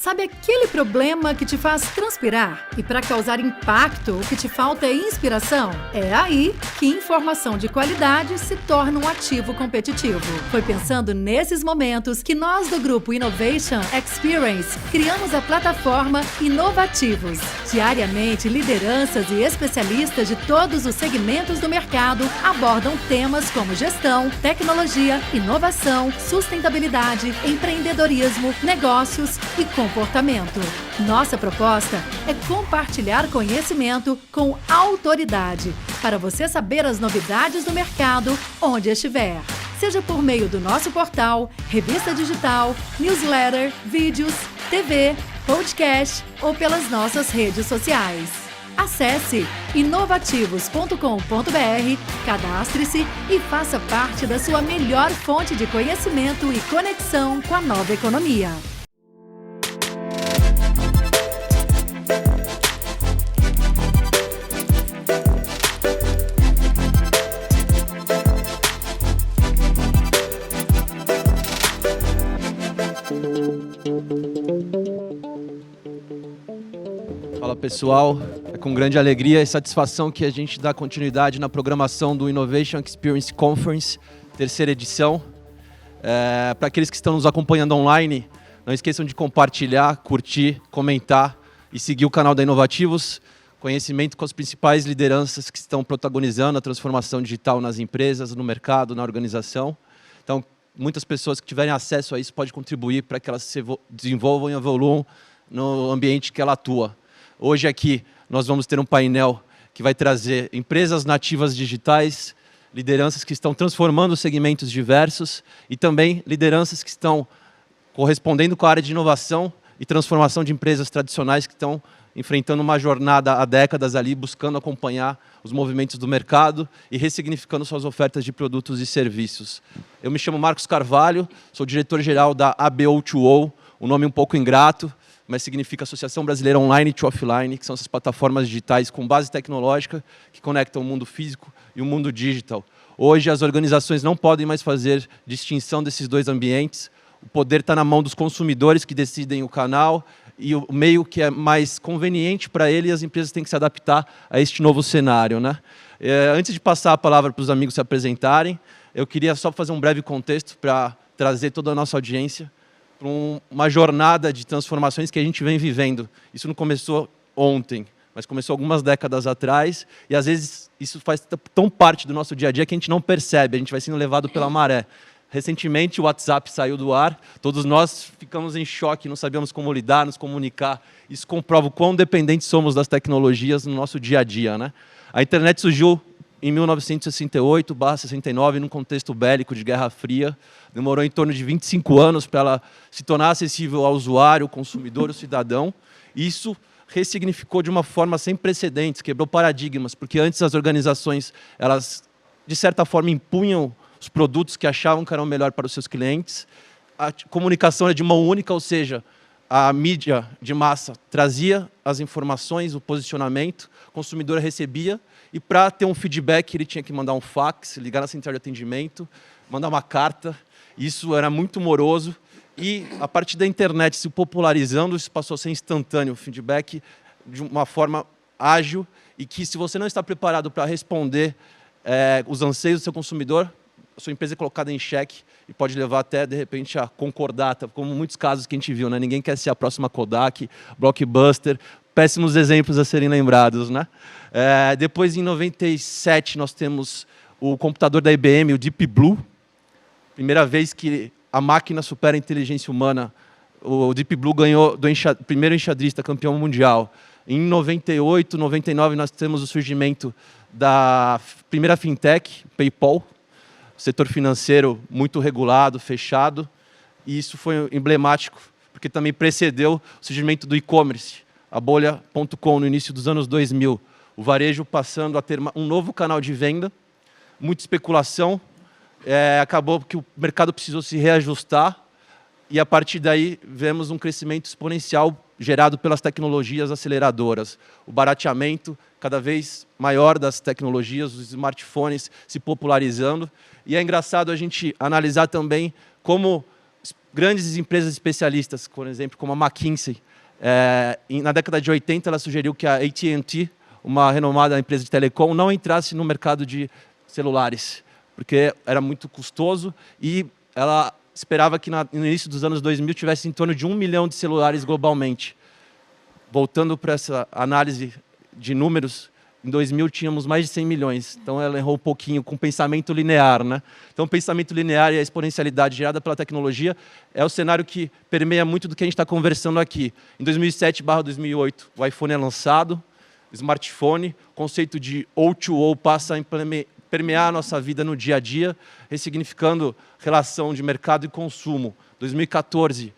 Sabe aquele problema que te faz transpirar? E para causar impacto, o que te falta é inspiração? É aí que informação de qualidade se torna um ativo competitivo. Foi pensando nesses momentos que nós do grupo Innovation Experience criamos a plataforma Inovativos. Diariamente, lideranças e especialistas de todos os segmentos do mercado abordam temas como gestão, tecnologia, inovação, sustentabilidade, empreendedorismo, negócios e comportamento. Nossa proposta é compartilhar conhecimento com autoridade, para você saber as novidades do mercado onde estiver. Seja por meio do nosso portal, revista digital, newsletter, vídeos, TV, podcast ou pelas nossas redes sociais. Acesse inovativos.com.br, cadastre-se e faça parte da sua melhor fonte de conhecimento e conexão com a nova economia. Fala pessoal, é com grande alegria e satisfação que a gente dá continuidade na programação do Innovation Experience Conference, terceira edição. Para aqueles que estão nos acompanhando online, não esqueçam de compartilhar, curtir, comentar e seguir o canal da Inovativos, conhecimento com as principais lideranças que estão protagonizando a transformação digital nas empresas, no mercado, na organização. Então, muitas pessoas que tiverem acesso a isso podem contribuir para que elas se desenvolvam e evoluam no ambiente que ela atua. Hoje aqui nós vamos ter um painel que vai trazer empresas nativas digitais, lideranças que estão transformando segmentos diversos e também lideranças que estão correspondendo com a área de inovação e transformação de empresas tradicionais que estão enfrentando uma jornada há décadas ali, buscando acompanhar os movimentos do mercado e ressignificando suas ofertas de produtos e serviços. Eu me chamo Marcos Carvalho, sou diretor-geral da ABO2O, um nome um pouco ingrato, mas significa Associação Brasileira Online to Offline, que são essas plataformas digitais com base tecnológica que conectam o mundo físico e o mundo digital. Hoje as organizações não podem mais fazer distinção desses dois ambientes, o poder está na mão dos consumidores que decidem o canal e o meio que é mais conveniente para ele, e as empresas têm que se adaptar a este novo cenário, né? Antes de passar a palavra para os amigos se apresentarem, eu queria só fazer um breve contexto para trazer toda a nossa audiência para uma jornada de transformações que a gente vem vivendo. Isso não começou ontem, mas começou algumas décadas atrás, e às vezes isso faz tão parte do nosso dia a dia que a gente não percebe, a gente vai sendo levado pela maré. Recentemente o WhatsApp saiu do ar, todos nós ficamos em choque, não sabíamos como lidar, nos comunicar. Isso comprova o quão dependentes somos das tecnologias no nosso dia a dia, né? A internet surgiu em 1968/69, num contexto bélico de Guerra Fria. Demorou em torno de 25 anos para ela se tornar acessível ao usuário, ao consumidor, ao cidadão. Isso ressignificou de uma forma sem precedentes, quebrou paradigmas, porque antes as organizações, elas, de certa forma, impunham os produtos que achavam que eram melhor para os seus clientes. A comunicação era de mão única, ou seja, a mídia de massa trazia as informações, o posicionamento, o consumidor recebia, e para ter um feedback ele tinha que mandar um fax, ligar na central de atendimento, mandar uma carta. Isso era muito moroso e a partir da internet se popularizando, isso passou a ser instantâneo, o feedback de uma forma ágil, e que se você não está preparado para responder os anseios do seu consumidor, a sua empresa é colocada em xeque e pode levar até, de repente, a concordata, como muitos casos que a gente viu, né? Ninguém quer ser a próxima Kodak, Blockbuster, péssimos exemplos a serem lembrados, né? Depois, em 97, nós temos o computador da IBM, o Deep Blue. Primeira vez que a máquina supera a inteligência humana. O Deep Blue ganhou do primeiro enxadrista campeão mundial. Em 98, 99, nós temos o surgimento da primeira fintech, PayPal, setor financeiro muito regulado, fechado, e isso foi emblemático, porque também precedeu o surgimento do e-commerce, a bolha.com, no início dos anos 2000, o varejo passando a ter um novo canal de venda, muita especulação, acabou que o mercado precisou se reajustar, e a partir daí vemos um crescimento exponencial gerado pelas tecnologias aceleradoras, o barateamento cada vez maior das tecnologias, os smartphones se popularizando. E é engraçado a gente analisar também como grandes empresas especialistas, por exemplo, como a McKinsey, na década de 80, ela sugeriu que a AT&T, uma renomada empresa de telecom, não entrasse no mercado de celulares, porque era muito custoso e ela esperava que no início dos anos 2000 tivesse em torno de 1 milhão de celulares globalmente. Voltando para essa análise de números, em 2000 tínhamos mais de 100 milhões, então ela errou um pouquinho com o pensamento linear, né? Então o pensamento linear e a exponencialidade gerada pela tecnologia é o cenário que permeia muito do que a gente está conversando aqui. Em 2007/2008, o iPhone é lançado, o smartphone, o conceito de O2O passa a permear a nossa vida no dia a dia, ressignificando relação de mercado e consumo. 2014,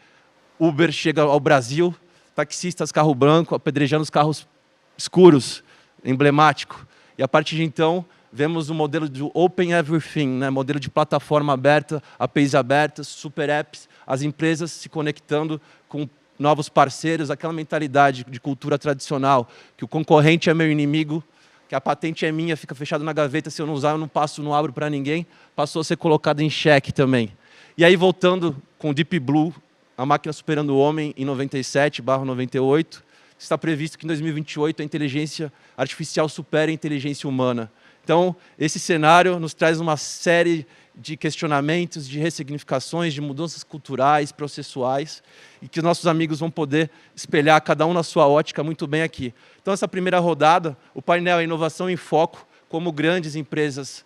Uber chega ao Brasil, taxistas, carro branco, apedrejando os carros escuros, emblemático. E a partir de então, vemos o modelo do Open Everything, né? Modelo de plataforma aberta, APIs abertas, super apps, as empresas se conectando com novos parceiros, aquela mentalidade de cultura tradicional, que o concorrente é meu inimigo, que a patente é minha, fica fechado na gaveta, se eu não usar, eu não passo, não abro para ninguém, passou a ser colocado em xeque também. E aí, voltando com o Deep Blue, a máquina superando o homem, em 97/98, está previsto que em 2028 a inteligência artificial supere a inteligência humana. Então, esse cenário nos traz uma série de questionamentos, de ressignificações, de mudanças culturais, processuais, e que os nossos amigos vão poder espelhar, cada um na sua ótica, muito bem aqui. Então, essa primeira rodada, o painel é Inovação em Foco, como grandes empresas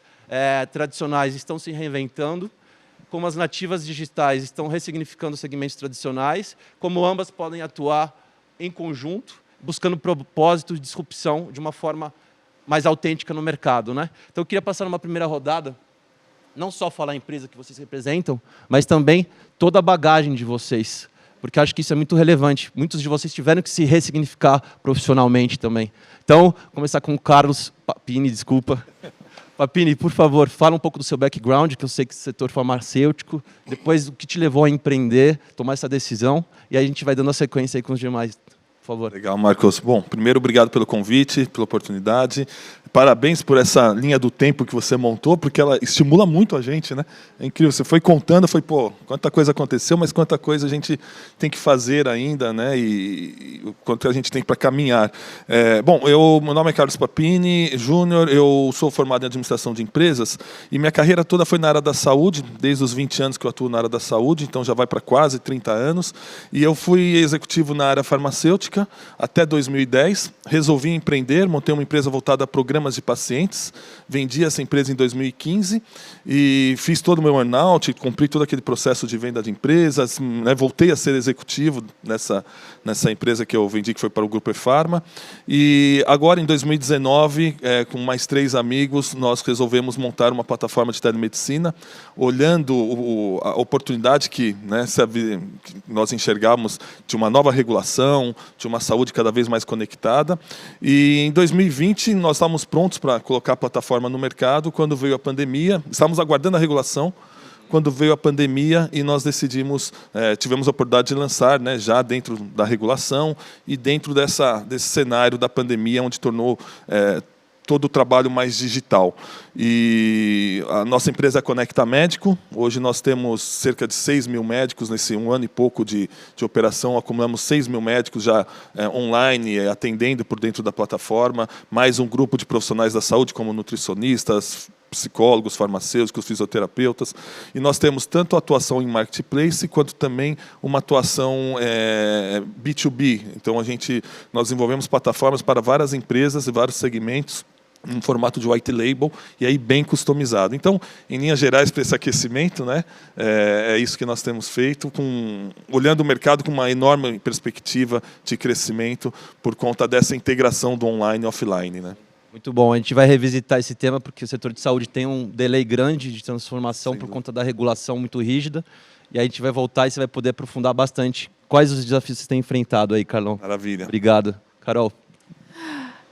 tradicionais estão se reinventando, como as nativas digitais estão ressignificando segmentos tradicionais, como ambas podem atuar em conjunto, buscando propósito de disrupção de uma forma mais autêntica no mercado, né? Então, eu queria passar numa primeira rodada, não só falar a empresa que vocês representam, mas também toda a bagagem de vocês, porque acho que isso é muito relevante. Muitos de vocês tiveram que se ressignificar profissionalmente também. Então, começar com o Carlos Papini, desculpa. Papini, por favor, fala um pouco do seu background, que eu sei que é setor farmacêutico, depois o que te levou a empreender, tomar essa decisão, e aí a gente vai dando a sequência aí com os demais. Por favor. Legal, Marcos. Bom, primeiro, obrigado pelo convite, pela oportunidade. Parabéns por essa linha do tempo que você montou, porque ela estimula muito a gente, né? É incrível. Você foi contando, foi, pô, quanta coisa aconteceu, mas quanta coisa a gente tem que fazer ainda, né? E o quanto a gente tem para caminhar. Bom, meu nome é Carlos Papini Júnior, eu sou formado em administração de empresas e minha carreira toda foi na área da saúde, desde os 20 anos que eu atuo na área da saúde, então já vai para quase 30 anos. E eu fui executivo na área farmacêutica até 2010. Resolvi empreender, montei uma empresa voltada a programas de pacientes, vendi essa empresa em 2015 e fiz todo o meu earnout, cumpri todo aquele processo de venda de empresas, né, voltei a ser executivo nessa empresa que eu vendi, que foi para o Grupo E-Pharma, e agora em 2019, com mais 3 amigos, nós resolvemos montar uma plataforma de telemedicina, olhando a oportunidade que, né, que nós enxergamos de uma nova regulação, de uma saúde cada vez mais conectada, e em 2020 nós estávamos prontos para colocar a plataforma no mercado, quando veio a pandemia, estávamos aguardando a regulação, quando veio a pandemia e nós decidimos, tivemos a oportunidade de lançar, né, já dentro da regulação e dentro desse cenário da pandemia, onde tornou todo o trabalho mais digital. E a nossa empresa é Conecta Médico. Hoje nós temos cerca de 6 mil médicos nesse 1 ano e pouco de operação. Acumulamos 6 mil médicos já online, atendendo por dentro da plataforma, mais um grupo de profissionais da saúde, como nutricionistas, psicólogos, farmacêuticos, fisioterapeutas. E nós temos tanto atuação em marketplace, quanto também uma atuação B2B. Então, nós desenvolvemos plataformas para várias empresas e vários segmentos, em formato de white label, e aí bem customizado. Então, em linhas gerais, para esse aquecimento, né, é isso que nós temos feito, olhando o mercado com uma enorme perspectiva de crescimento por conta dessa integração do online e offline, né? Muito bom, a gente vai revisitar esse tema porque o setor de saúde tem um delay grande de transformação por conta da regulação muito rígida, e aí a gente vai voltar e você vai poder aprofundar bastante quais os desafios que você tem enfrentado aí, Carlão. Maravilha. Obrigado. Carol.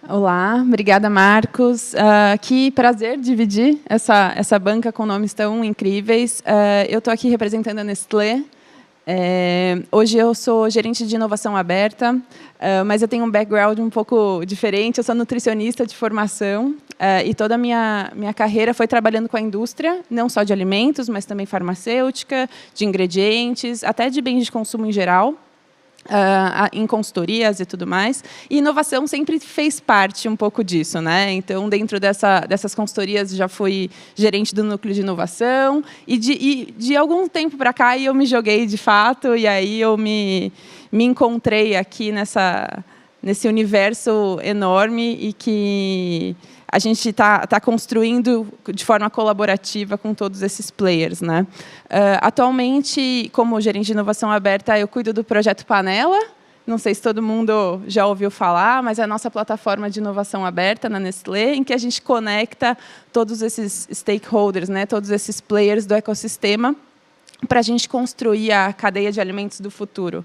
Olá, obrigada, Marcos. Que prazer dividir essa banca com nomes tão incríveis. Eu estou aqui representando a Nestlé. Hoje eu sou gerente de inovação aberta, mas eu tenho um background um pouco diferente. Eu sou nutricionista de formação e toda a minha carreira foi trabalhando com a indústria, não só de alimentos, mas também farmacêutica, de ingredientes, até de bens de consumo em geral. Em consultorias e tudo mais, e inovação sempre fez parte um pouco disso, né? Então, dentro dessas consultorias, já fui gerente do núcleo de inovação, e de algum tempo para cá eu me joguei de fato, e aí eu me encontrei aqui nesse universo enorme e que a gente está construindo de forma colaborativa com todos esses players, né? Atualmente, como gerente de inovação aberta, eu cuido do projeto Panela. Não sei se todo mundo já ouviu falar, mas é a nossa plataforma de inovação aberta na Nestlé, em que a gente conecta todos esses stakeholders, né? Todos esses players do ecossistema, para a gente construir a cadeia de alimentos do futuro.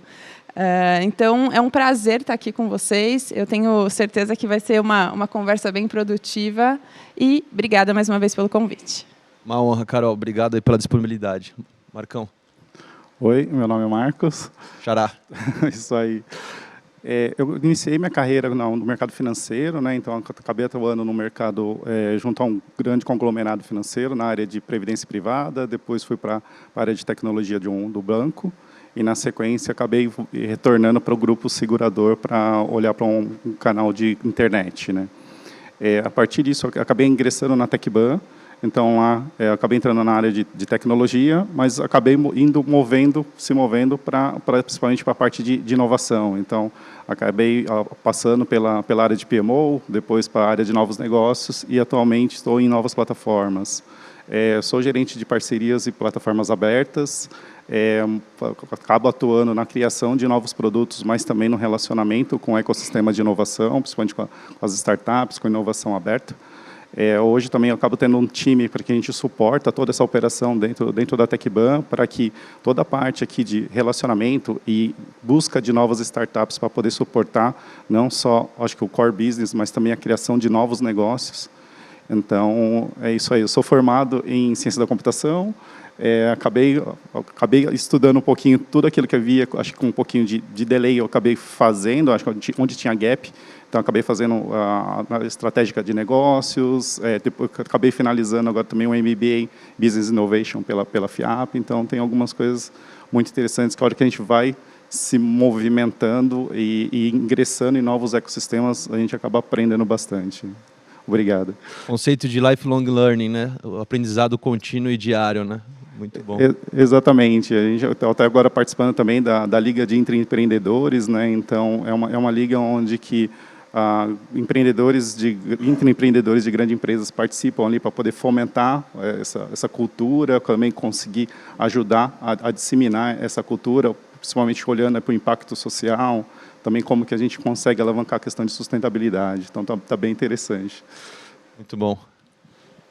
Então, é um prazer estar aqui com vocês. Eu tenho certeza que vai ser uma conversa bem produtiva. E obrigada mais uma vez pelo convite. Uma honra, Carol. Obrigado aí pela disponibilidade. Marcão. Oi, meu nome é Marcos. Xará. Isso aí. Eu iniciei minha carreira no mercado financeiro, né? Então acabei atuando no mercado junto a um grande conglomerado financeiro na área de previdência privada. Depois fui para a área de tecnologia do banco. E, na sequência, acabei retornando para o grupo segurador para olhar para um canal de internet, né? A partir disso, acabei ingressando na TecBan. Então, lá, acabei entrando na área de tecnologia, mas acabei se movendo principalmente para a parte de inovação. Então, acabei passando pela área de PMO, depois para a área de novos negócios e, atualmente, estou em novas plataformas. Sou gerente de parcerias e plataformas abertas. Acabo atuando na criação de novos produtos, mas também no relacionamento com o ecossistema de inovação, principalmente com as startups, com inovação aberta. Hoje também eu acabo tendo um time para que a gente suporta toda essa operação dentro da TecBan, para que toda a parte aqui de relacionamento e busca de novas startups para poder suportar não só, acho que o core business, mas também a criação de novos negócios. Então, é isso aí. Eu sou formado em ciência da computação. Acabei estudando um pouquinho tudo aquilo que havia, acho que com um pouquinho de delay eu acabei fazendo, acho que onde tinha gap, então acabei fazendo a estratégia de negócios, depois acabei finalizando agora também um MBA Business Innovation pela FIAP, então tem algumas coisas muito interessantes que a hora que a gente vai se movimentando e ingressando em novos ecossistemas, a gente acaba aprendendo bastante. Obrigado. Conceito de lifelong learning, né? O aprendizado contínuo e diário, né? Muito bom. Exatamente. A gente está até agora participando também da Liga de Intraempreendedores, né? Então, é uma liga onde que intraempreendedores de grandes empresas participam ali para poder fomentar essa cultura, também conseguir ajudar a disseminar essa cultura, principalmente olhando para o impacto social, também como que a gente consegue alavancar a questão de sustentabilidade. Então, tá bem interessante. Muito bom.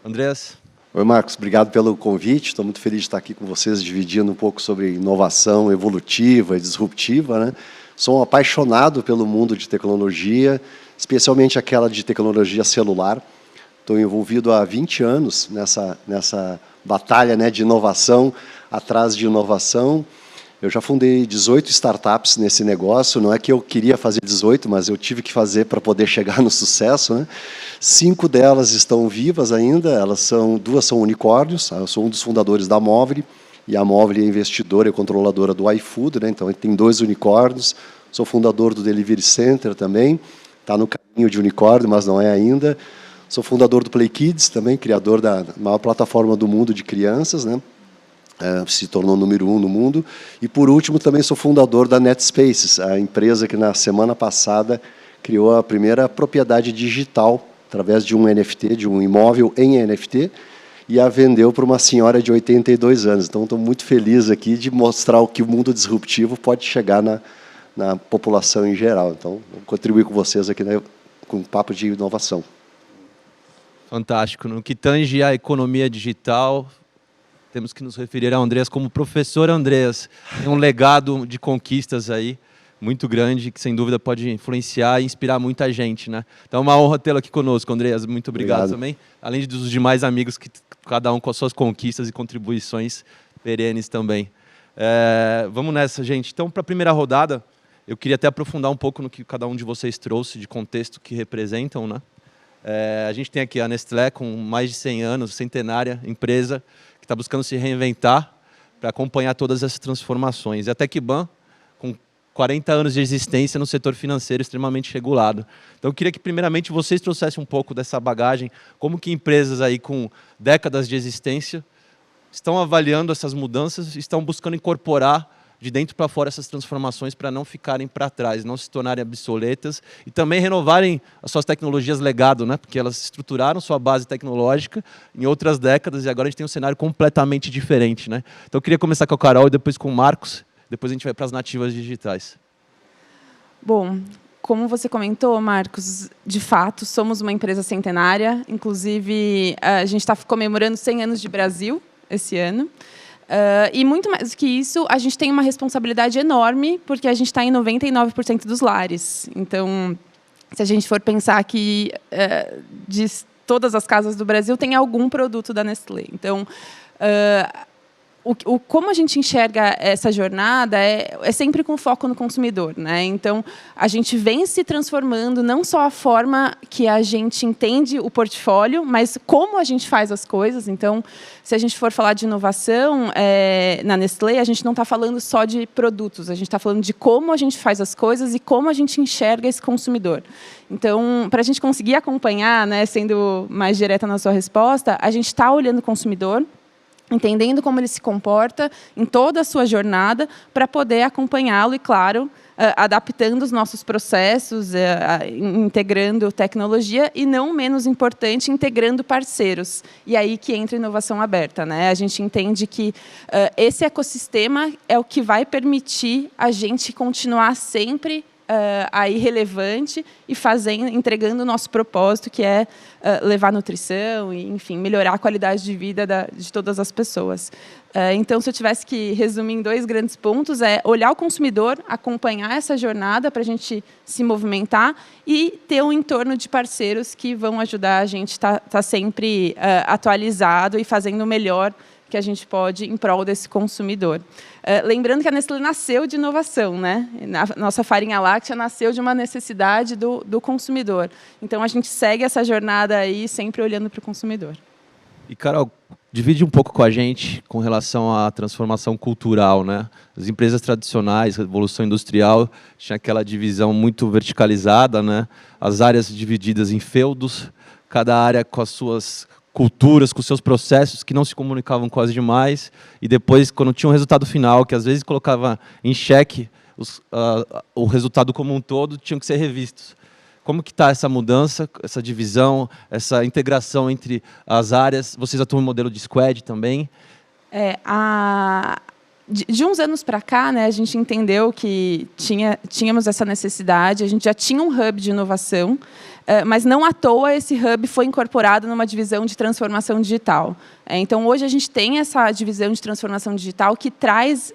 Andrés? Oi, Marcos. Obrigado pelo convite. Estou muito feliz de estar aqui com vocês, dividindo um pouco sobre inovação evolutiva e disruptiva, né? Sou um apaixonado pelo mundo de tecnologia, especialmente aquela de tecnologia celular. Estou envolvido há 20 anos nessa batalha, né, de inovação, atrás de inovação. Eu já fundei 18 startups nesse negócio. Não é que eu queria fazer 18, mas eu tive que fazer para poder chegar no sucesso, né? 5 delas estão vivas ainda. 2 são unicórnios. Eu sou um dos fundadores da Movile, e a Movile é investidora e controladora do iFood, né? Então, tem 2 unicórnios. Sou fundador do Delivery Center também. Está no caminho de unicórnio, mas não é ainda. Sou fundador do Play Kids também, criador da maior plataforma do mundo de crianças, né? Se tornou número 1 no mundo. E, por último, também sou fundador da NetSpaces, a empresa que, na semana passada, criou a primeira propriedade digital, através de um NFT, de um imóvel em NFT, e a vendeu para uma senhora de 82 anos. Então, estou muito feliz aqui de mostrar o que o mundo disruptivo pode chegar na população em geral. Então, vou contribuir com vocês aqui, né, com um papo de inovação. Fantástico. No que tange a economia digital, temos que nos referir ao Andrés como professor Andrés. Tem um legado de conquistas aí muito grande, que sem dúvida pode influenciar e inspirar muita gente, né? Então é uma honra tê-lo aqui conosco, Andrés. Muito obrigado também. Além dos demais amigos, que cada um com as suas conquistas e contribuições perenes também. Vamos nessa, gente. Então, para a primeira rodada, eu queria até aprofundar um pouco no que cada um de vocês trouxe de contexto que representam, né? A gente tem aqui a Nestlé, com mais de 100 anos, centenária empresa, que está buscando se reinventar para acompanhar todas essas transformações. E a Tecban, com 40 anos de existência no setor financeiro extremamente regulado. Então, eu queria que, primeiramente, vocês trouxessem um pouco dessa bagagem, como que empresas aí com décadas de existência estão avaliando essas mudanças, estão buscando incorporar de dentro para fora essas transformações para não ficarem para trás, não se tornarem obsoletas e também renovarem as suas tecnologias legado, né? Porque elas estruturaram sua base tecnológica em outras décadas e agora a gente tem um cenário completamente diferente, né? Então eu queria começar com a Carol e depois com o Marcos, depois a gente vai para as nativas digitais. Bom, como você comentou, Marcos, de fato, somos uma empresa centenária, inclusive a gente está comemorando 100 anos de Brasil esse ano. E muito mais do que isso, a gente tem uma responsabilidade enorme, porque a gente está em 99% dos lares. Então, se a gente for pensar que de todas as casas do Brasil tem algum produto da Nestlé. Então, como a gente enxerga essa jornada é sempre com foco no consumidor, né? Então, a gente vem se transformando não só a forma que a gente entende o portfólio, mas como a gente faz as coisas. Então, se a gente for falar de inovação na Nestlé, a gente não está falando só de produtos, a gente está falando de como a gente faz as coisas e como a gente enxerga esse consumidor. Então, para a gente conseguir acompanhar, né, sendo mais direta na sua resposta, a gente está olhando o consumidor, entendendo como ele se comporta em toda a sua jornada, para poder acompanhá-lo e, claro, adaptando os nossos processos, integrando tecnologia e, não menos importante, integrando parceiros. E aí que entra a inovação aberta, né? A gente entende que esse ecossistema é o que vai permitir a gente continuar sempre aí relevante e entregando o nosso propósito, que é levar nutrição e, enfim, melhorar a qualidade de vida de todas as pessoas. Então, se eu tivesse que resumir em 2 grandes pontos, é olhar o consumidor, acompanhar essa jornada para a gente se movimentar e ter um entorno de parceiros que vão ajudar a gente a estar sempre atualizado e fazendo o melhor que a gente pode em prol desse consumidor. Lembrando que a Nestlé nasceu de inovação, né? A nossa farinha láctea nasceu de uma necessidade do consumidor. Então, a gente segue essa jornada aí sempre olhando para o consumidor. E, Carol, divide um pouco com a gente com relação à transformação cultural, né? As empresas tradicionais, Revolução Industrial, tinha aquela divisão muito verticalizada, né? As áreas divididas em feudos, cada área com as suas culturas, com seus processos que não se comunicavam quase demais, e depois, quando tinha um resultado final, que às vezes colocava em xeque o resultado como um todo, tinham que ser revistos. Como que está essa mudança, essa divisão, essa integração entre as áreas? Vocês atuam em modelo de squad também? De uns anos para cá, né, a gente entendeu que tínhamos essa necessidade, a gente já tinha um hub de inovação, mas não à toa esse hub foi incorporado numa divisão de transformação digital. Então, hoje a gente tem essa divisão de transformação digital que traz,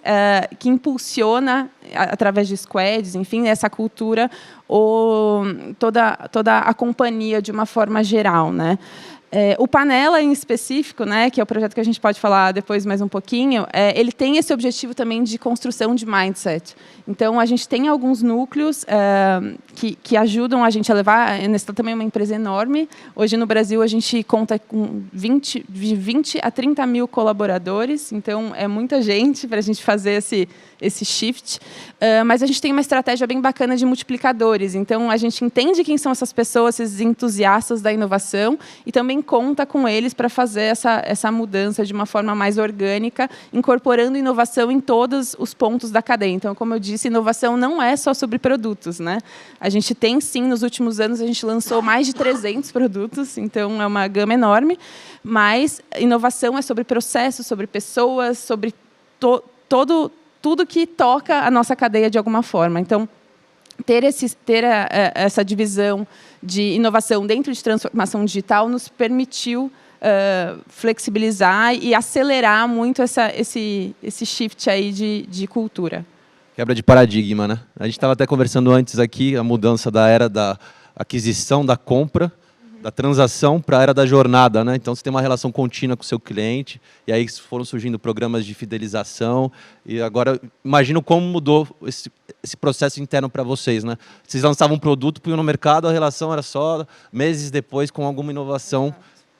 que impulsiona, através de squads, enfim, essa cultura, toda a companhia de uma forma geral, né? O Panela, em específico, né, que é o projeto que a gente pode falar depois mais um pouquinho, ele tem esse objetivo também de construção de mindset. Então, a gente tem alguns núcleos que ajudam a gente a levar. A Nestlé também é uma empresa enorme. Hoje, no Brasil, a gente conta com 20 a 30 mil colaboradores. Então, é muita gente para a gente fazer esse shift. Mas a gente tem uma estratégia bem bacana de multiplicadores. Então, a gente entende quem são essas pessoas, esses entusiastas da inovação, e também conta com eles para fazer essa mudança de uma forma mais orgânica, incorporando inovação em todos os pontos da cadeia. Então, como eu disse, inovação não é só sobre produtos, né? A gente tem, sim, nos últimos anos, a gente lançou mais de 300 produtos, então é uma gama enorme, inovação é sobre processos, sobre pessoas, sobre tudo que toca a nossa cadeia de alguma forma. Então, ter essa divisão de inovação dentro de transformação digital nos permitiu flexibilizar e acelerar muito esse shift aí de cultura. Quebra de paradigma, né? A gente estava até conversando antes aqui, a mudança da era da aquisição, da compra, da transação para a era da jornada, né? Então você tem uma relação contínua com o seu cliente, e aí foram surgindo programas de fidelização, e agora imagino como mudou esse processo interno para vocês, né? Vocês lançavam um produto, punham no mercado, a relação era só meses depois com alguma inovação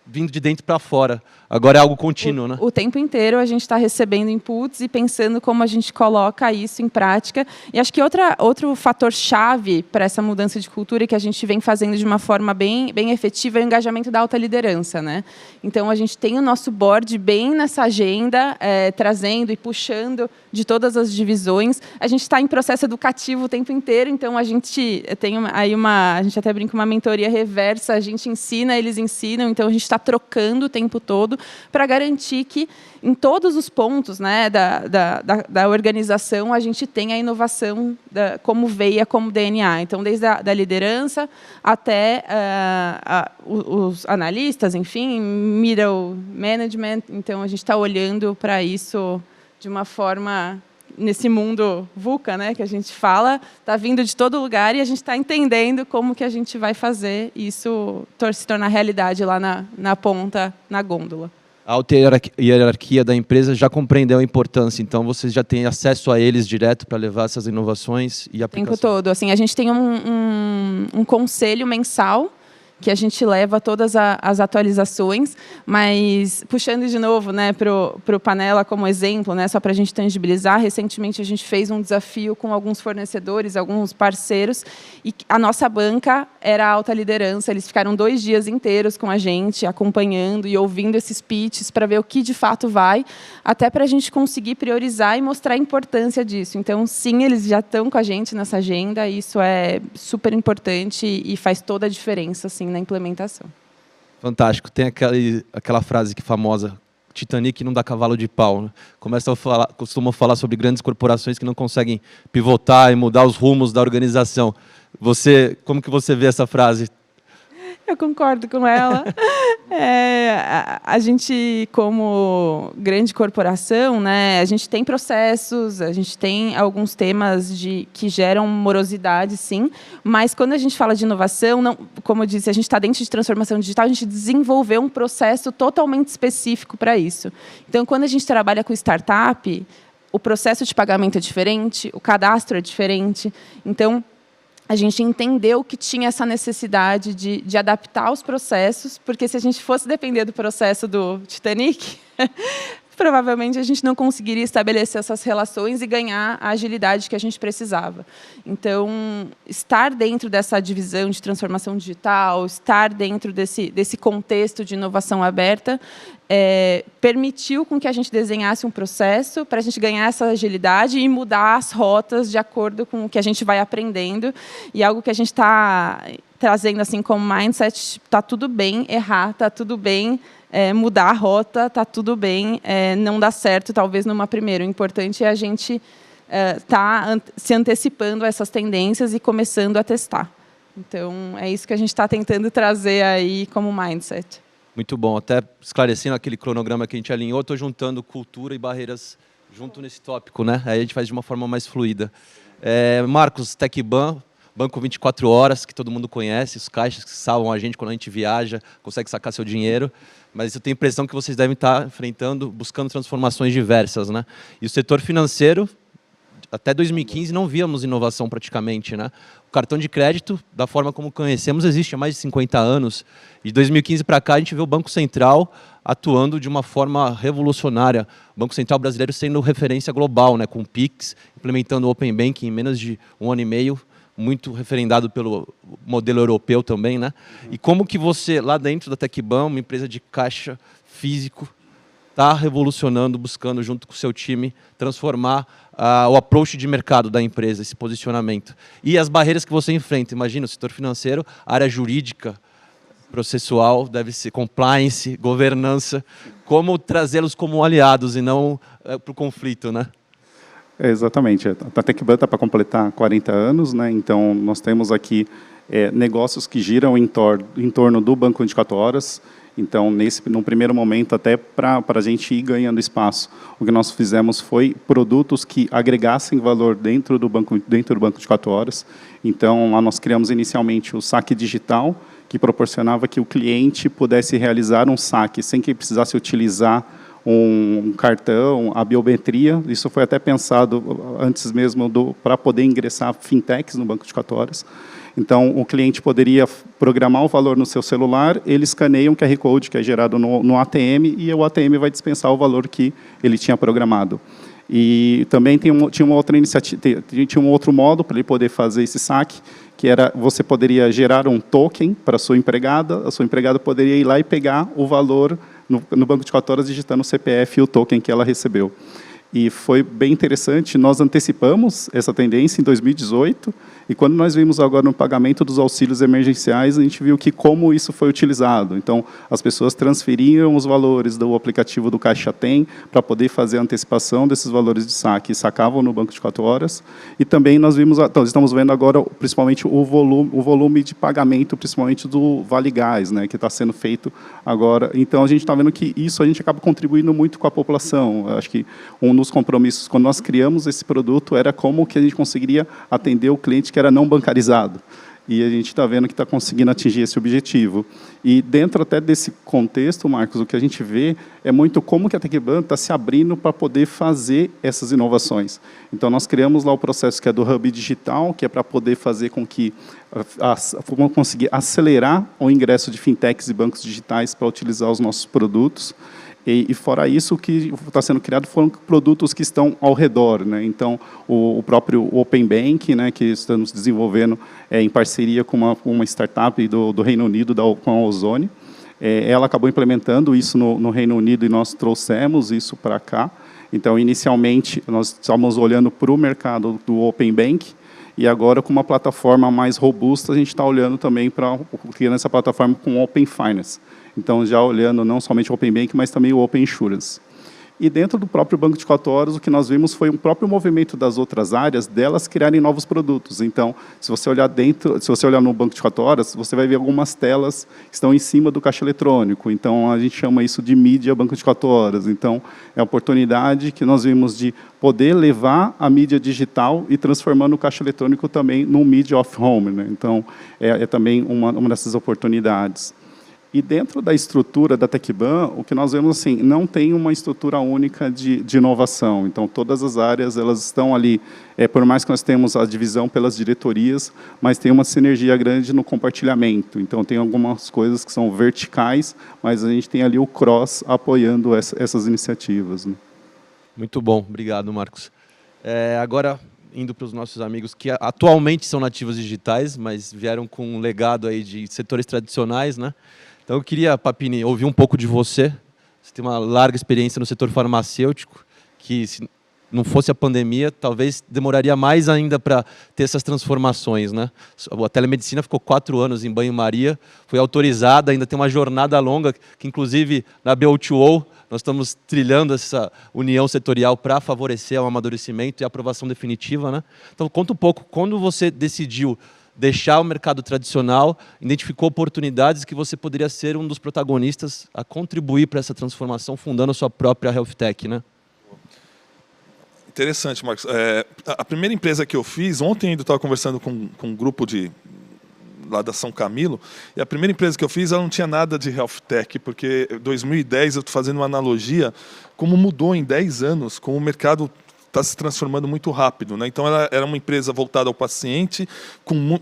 vindo de dentro para fora. Agora é algo contínuo, né? O tempo inteiro a gente está recebendo inputs e pensando como a gente coloca isso em prática. E acho que outro fator-chave para essa mudança de cultura e que a gente vem fazendo de uma forma bem efetiva é o engajamento da alta liderança, né? Então, a gente tem o nosso board bem nessa agenda, trazendo e puxando de todas as divisões. A gente está em processo educativo o tempo inteiro, então a gente tem a gente até brinca, uma mentoria reversa, a gente ensina, eles ensinam, então a gente está trocando o tempo todo para garantir que em todos os pontos, né, da organização a gente tem a inovação como veia, como DNA. Então, desde a liderança até os analistas, enfim, middle management. Então, a gente está olhando para isso de uma forma, nesse mundo VUCA, né, que a gente fala, está vindo de todo lugar e a gente está entendendo como que a gente vai fazer isso se tornar realidade lá na ponta, na gôndola. A alta hierarquia da empresa já compreendeu a importância, então vocês já têm acesso a eles direto para levar essas inovações e aplicação. O tempo todo. Assim, a gente tem um conselho mensal que a gente leva todas as atualizações, mas puxando de novo, né, para o Panela como exemplo, né, só para a gente tangibilizar, recentemente a gente fez um desafio com alguns fornecedores, alguns parceiros, e a nossa banca era a alta liderança, eles ficaram 2 dias inteiros com a gente, acompanhando e ouvindo esses pitches para ver o que de fato vai, até para a gente conseguir priorizar e mostrar a importância disso. Então, sim, eles já estão com a gente nessa agenda, e isso é super importante e faz toda a diferença, assim, na implementação. Fantástico. Tem aquela frase que famosa, Titanic não dá cavalo de pau, né? Costumam falar sobre grandes corporações que não conseguem pivotar e mudar os rumos da organização. Como que você vê essa frase? Eu concordo com ela. A gente, como grande corporação, né, a gente tem processos, a gente tem alguns temas que geram morosidade, sim, mas quando a gente fala de inovação, não, como eu disse, a gente está dentro de transformação digital, a gente desenvolveu um processo totalmente específico para isso. Então, quando a gente trabalha com startup, o processo de pagamento é diferente, o cadastro é diferente. Então, a gente entendeu que tinha essa necessidade de adaptar os processos, porque se a gente fosse depender do processo do Titanic, provavelmente a gente não conseguiria estabelecer essas relações e ganhar a agilidade que a gente precisava. Então, estar dentro dessa divisão de transformação digital, estar dentro desse contexto de inovação aberta, permitiu com que a gente desenhasse um processo para a gente ganhar essa agilidade e mudar as rotas de acordo com o que a gente vai aprendendo. E algo que a gente está trazendo assim como mindset, está tudo bem errar, está tudo bem mudar a rota, está tudo bem não dar certo, talvez, numa primeira. O importante é a gente estar se antecipando a essas tendências e começando a testar. Então, é isso que a gente está tentando trazer aí como mindset. Muito bom. Até esclarecendo aquele cronograma que a gente alinhou, estou juntando cultura e barreiras junto nesse tópico, né? Aí a gente faz de uma forma mais fluida. Marcos, TecBan, banco 24 horas, que todo mundo conhece, os caixas que salvam a gente quando a gente viaja, consegue sacar seu dinheiro, mas eu tenho a impressão que vocês devem estar enfrentando, buscando transformações diversas, né? E o setor financeiro, até 2015 não víamos inovação praticamente, né? O cartão de crédito, da forma como conhecemos, existe há mais de 50 anos. E de 2015 para cá a gente vê o Banco Central atuando de uma forma revolucionária. O Banco Central brasileiro sendo referência global, né? Com o Pix, implementando o Open Banking em menos de 1 ano e meio, muito referendado pelo modelo europeu também, né? E como que você, lá dentro da TecBan, uma empresa de caixa físico, está revolucionando, buscando, junto com o seu time, transformar o approach de mercado da empresa, esse posicionamento. E as barreiras que você enfrenta, imagina, o setor financeiro, área jurídica, processual, deve ser compliance, governança, como trazê-los como aliados e não para o conflito, né? Exatamente. A TecBan está para completar 40 anos, né? Então, nós temos aqui negócios que giram em torno do banco 24 horas. Então, num primeiro momento, até para a gente ir ganhando espaço, o que nós fizemos foi produtos que agregassem valor dentro do banco 24 horas. Então, lá nós criamos inicialmente o saque digital, que proporcionava que o cliente pudesse realizar um saque sem que precisasse utilizar um cartão, a biometria. Isso foi até pensado antes mesmo para poder ingressar fintechs no banco de 24 horas. Então, o cliente poderia programar o valor no seu celular, ele escaneia um QR Code que é gerado no ATM e o ATM vai dispensar o valor que ele tinha programado. E também tinha uma outra iniciativa, tinha um outro modo para ele poder fazer esse saque, que era, você poderia gerar um token para a sua empregada poderia ir lá e pegar o valor no banco de 24 horas digitando o CPF e o token que ela recebeu. E foi bem interessante, nós antecipamos essa tendência em 2018, e quando nós vimos agora no pagamento dos auxílios emergenciais, a gente viu que como isso foi utilizado. Então, as pessoas transferiam os valores do aplicativo do Caixa Tem para poder fazer a antecipação desses valores de saque, e sacavam no banco de 24 horas. E também nós estamos vendo agora, principalmente, o volume de pagamento, principalmente do Vale Gás, né, que está sendo feito agora. Então, a gente está vendo que isso a gente acaba contribuindo muito com a população. Eu acho que um dos compromissos, quando nós criamos esse produto, era como que a gente conseguiria atender o cliente que era não bancarizado. E a gente está vendo que está conseguindo atingir esse objetivo. E dentro até desse contexto, Marcos, o que a gente vê é muito como que a TecBan está se abrindo para poder fazer essas inovações. Então, nós criamos lá o processo que é do Hub Digital, que é para poder fazer com que vamos conseguir acelerar o ingresso de fintechs e bancos digitais para utilizar os nossos produtos. E fora isso, o que está sendo criado foram produtos que estão ao redor, né? Então, o próprio Open Bank, né, que estamos desenvolvendo em parceria com uma startup do Reino Unido, com a Ozone. Ela acabou implementando isso no Reino Unido e nós trouxemos isso para cá. Então, inicialmente, nós estávamos olhando para o mercado do Open Bank, e agora, com uma plataforma mais robusta, a gente está olhando também para criando essa plataforma com Open Finance. Então, já olhando não somente o Open Bank, mas também o Open Insurance. E dentro do próprio banco de 24 horas, o que nós vimos foi um próprio movimento das outras áreas, delas criarem novos produtos. Então, se você olhar no banco de 24 horas, você vai ver algumas telas que estão em cima do caixa eletrônico. Então, a gente chama isso de mídia banco de 24 horas. Então, é a oportunidade que nós vimos de poder levar a mídia digital e transformando o caixa eletrônico também num mídia off-home, né? Então, é também uma dessas oportunidades. E dentro da estrutura da TecBan, o que nós vemos assim, não tem uma estrutura única de inovação. Então, todas as áreas elas estão ali, por mais que nós tenhamos a divisão pelas diretorias, mas tem uma sinergia grande no compartilhamento. Então, tem algumas coisas que são verticais, mas a gente tem ali o cross apoiando essas iniciativas, né? Muito bom, obrigado, Marcos. Agora, indo para os nossos amigos que atualmente são nativos digitais, mas vieram com um legado aí de setores tradicionais, né? Então, eu queria, Papini, ouvir um pouco de você. Você tem uma larga experiência no setor farmacêutico, que se não fosse a pandemia, talvez demoraria mais ainda para ter essas transformações, né? A telemedicina ficou 4 anos em banho-maria, foi autorizada, ainda tem uma jornada longa, que inclusive na BO2O nós estamos trilhando essa união setorial para favorecer o amadurecimento e a aprovação definitiva, né? Então, conta um pouco, quando você decidiu deixar o mercado tradicional, identificou oportunidades que você poderia ser um dos protagonistas a contribuir para essa transformação, fundando a sua própria Health Tech, né? Interessante, Marcos. A primeira empresa que eu fiz, ontem ainda estava conversando com um grupo lá da São Camilo, e a primeira empresa que eu fiz, ela não tinha nada de Health Tech, porque em 2010, eu estou fazendo uma analogia, como mudou em 10 anos, como o mercado está se transformando muito rápido, né? Então, ela era uma empresa voltada ao paciente,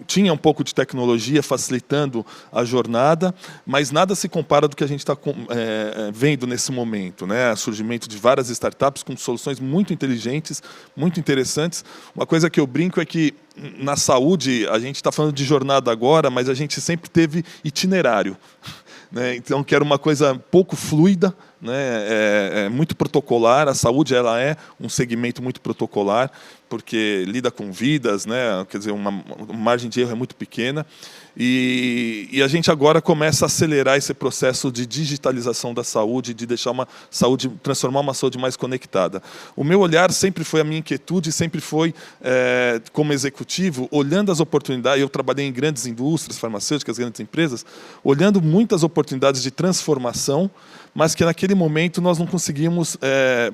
tinha um pouco de tecnologia facilitando a jornada, mas nada se compara do que a gente está vendo nesse momento, né? O surgimento de várias startups com soluções muito inteligentes, muito interessantes. Uma coisa que eu brinco é que, na saúde, a gente está falando de jornada agora, mas a gente sempre teve itinerário, né? Então, que era uma coisa pouco fluida, né? Muito protocolar. A saúde ela é um segmento muito protocolar, porque lida com vidas, né? Quer dizer, uma margem de erro é muito pequena. E a gente agora começa a acelerar esse processo de digitalização da saúde, de deixar transformar uma saúde mais conectada. O meu olhar sempre foi, a minha inquietude sempre foi, como executivo, olhando as oportunidades. Eu trabalhei em grandes indústrias farmacêuticas, grandes empresas, olhando muitas oportunidades de transformação, mas que naquele naquele momento nós não conseguimos,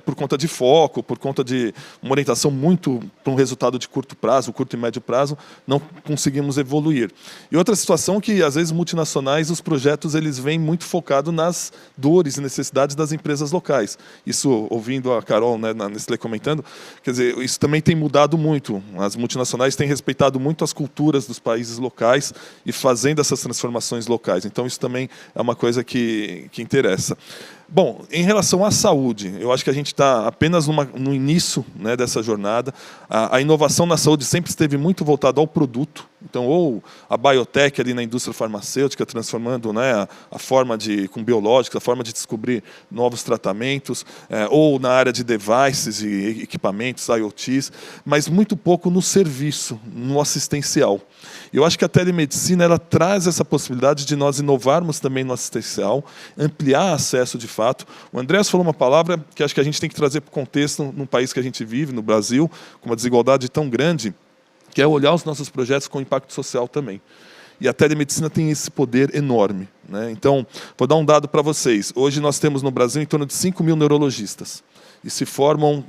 por conta de foco, por conta de uma orientação muito para um resultado de curto prazo, curto e médio prazo, não conseguimos evoluir. E outra situação que, às vezes, multinacionais, os projetos eles vêm muito focados nas dores e necessidades das empresas locais. Isso, ouvindo a Carol, né, na Nestlé comentando, quer dizer, isso também tem mudado muito. As multinacionais têm respeitado muito as culturas dos países locais e fazendo essas transformações locais. Então, isso também é uma coisa que interessa. Bom, em relação à saúde, eu acho que a gente está apenas no início, né, dessa jornada. A inovação na saúde sempre esteve muito voltada ao produto. Então, ou a biotech ali na indústria farmacêutica, transformando, né, a forma com biológicos, a forma de descobrir novos tratamentos, ou na área de devices e equipamentos, IoTs, mas muito pouco no serviço, no assistencial. Eu acho que a telemedicina ela traz essa possibilidade de nós inovarmos também no assistencial, ampliar acesso de fato. O Andreas falou uma palavra que acho que a gente tem que trazer para o contexto no país que a gente vive, no Brasil, com uma desigualdade tão grande, que é olhar os nossos projetos com impacto social também. E a telemedicina tem esse poder enorme, né? Então, vou dar um dado para vocês. Hoje nós temos no Brasil em torno de 5 mil neurologistas. E se formam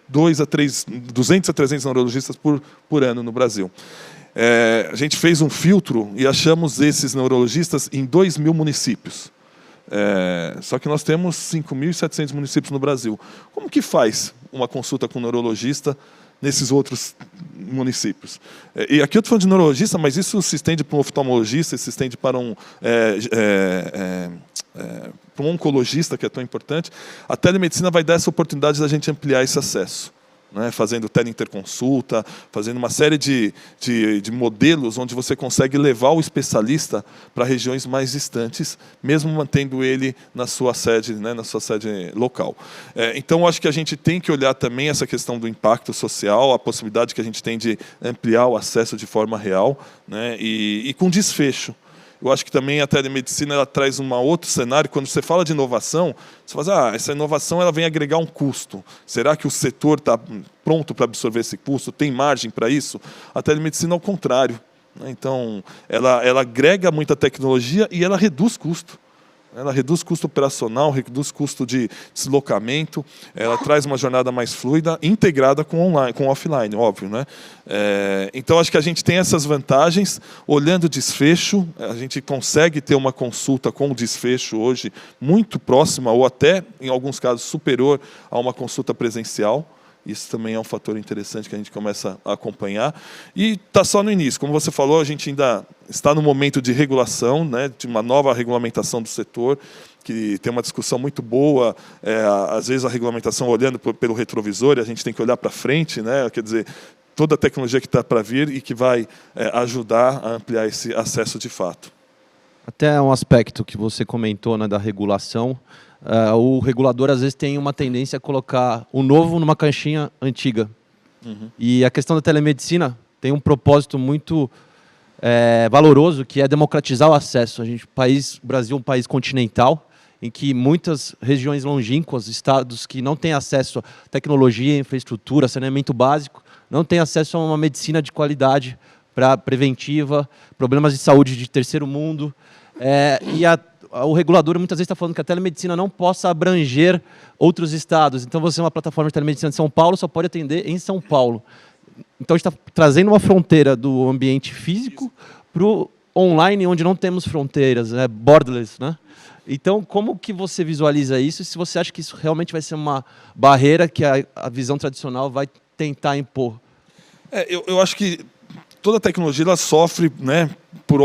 200 a 300 neurologistas por ano no Brasil. A gente fez um filtro e achamos esses neurologistas em 2 mil municípios. Só que nós temos 5.700 municípios no Brasil. Como que faz uma consulta com um neurologista nesses outros municípios? E aqui eu estou falando de neurologista, mas isso se estende para um oftalmologista, se estende para um oncologista, que é tão importante. A telemedicina vai dar essa oportunidade da gente ampliar esse acesso, né, fazendo teleinterconsulta, fazendo uma série de modelos onde você consegue levar o especialista para regiões mais distantes, mesmo mantendo ele na sua sede, né, na sua sede local. Então, acho que a gente tem que olhar também essa questão do impacto social, a possibilidade que a gente tem de ampliar o acesso de forma real, né, e com desfecho. Eu acho que também a telemedicina ela traz um outro cenário. Quando você fala de inovação, você fala, essa inovação ela vem agregar um custo. Será que o setor está pronto para absorver esse custo? Tem margem para isso? A telemedicina, ao contrário, né? Então, ela agrega muita tecnologia e ela reduz custo. Ela reduz custo operacional, reduz custo de deslocamento, ela traz uma jornada mais fluida, integrada com online, com offline, óbvio, né? Então, acho que a gente tem essas vantagens. Olhando o desfecho, a gente consegue ter uma consulta com desfecho hoje muito próxima, ou até, em alguns casos, superior a uma consulta presencial. Isso também é um fator interessante que a gente começa a acompanhar. E está só no início. Como você falou, a gente ainda está no momento de regulação, né, de uma nova regulamentação do setor, que tem uma discussão muito boa. Às vezes a regulamentação olhando pelo retrovisor, e a gente tem que olhar para frente, né, quer dizer, toda a tecnologia que está para vir e que vai ajudar a ampliar esse acesso de fato. Até um aspecto que você comentou, né, da regulação. O regulador, às vezes, tem uma tendência a colocar o novo numa caixinha antiga. Uhum. E a questão da telemedicina tem um propósito muito valoroso, que é democratizar o acesso. O Brasil é um país continental, em que muitas regiões longínquas, estados que não têm acesso a tecnologia, infraestrutura, saneamento básico, não têm acesso a uma medicina de qualidade para preventiva, problemas de saúde de terceiro mundo. O regulador muitas vezes está falando que a telemedicina não possa abranger outros estados. Então, você é uma plataforma de telemedicina de São Paulo, só pode atender em São Paulo. Então, a gente está trazendo uma fronteira do ambiente físico para o online, onde não temos fronteiras, borderless, né? Então, como que você visualiza isso? E se você acha que isso realmente vai ser uma barreira que a visão tradicional vai tentar impor? Eu acho que toda tecnologia ela sofre, né, por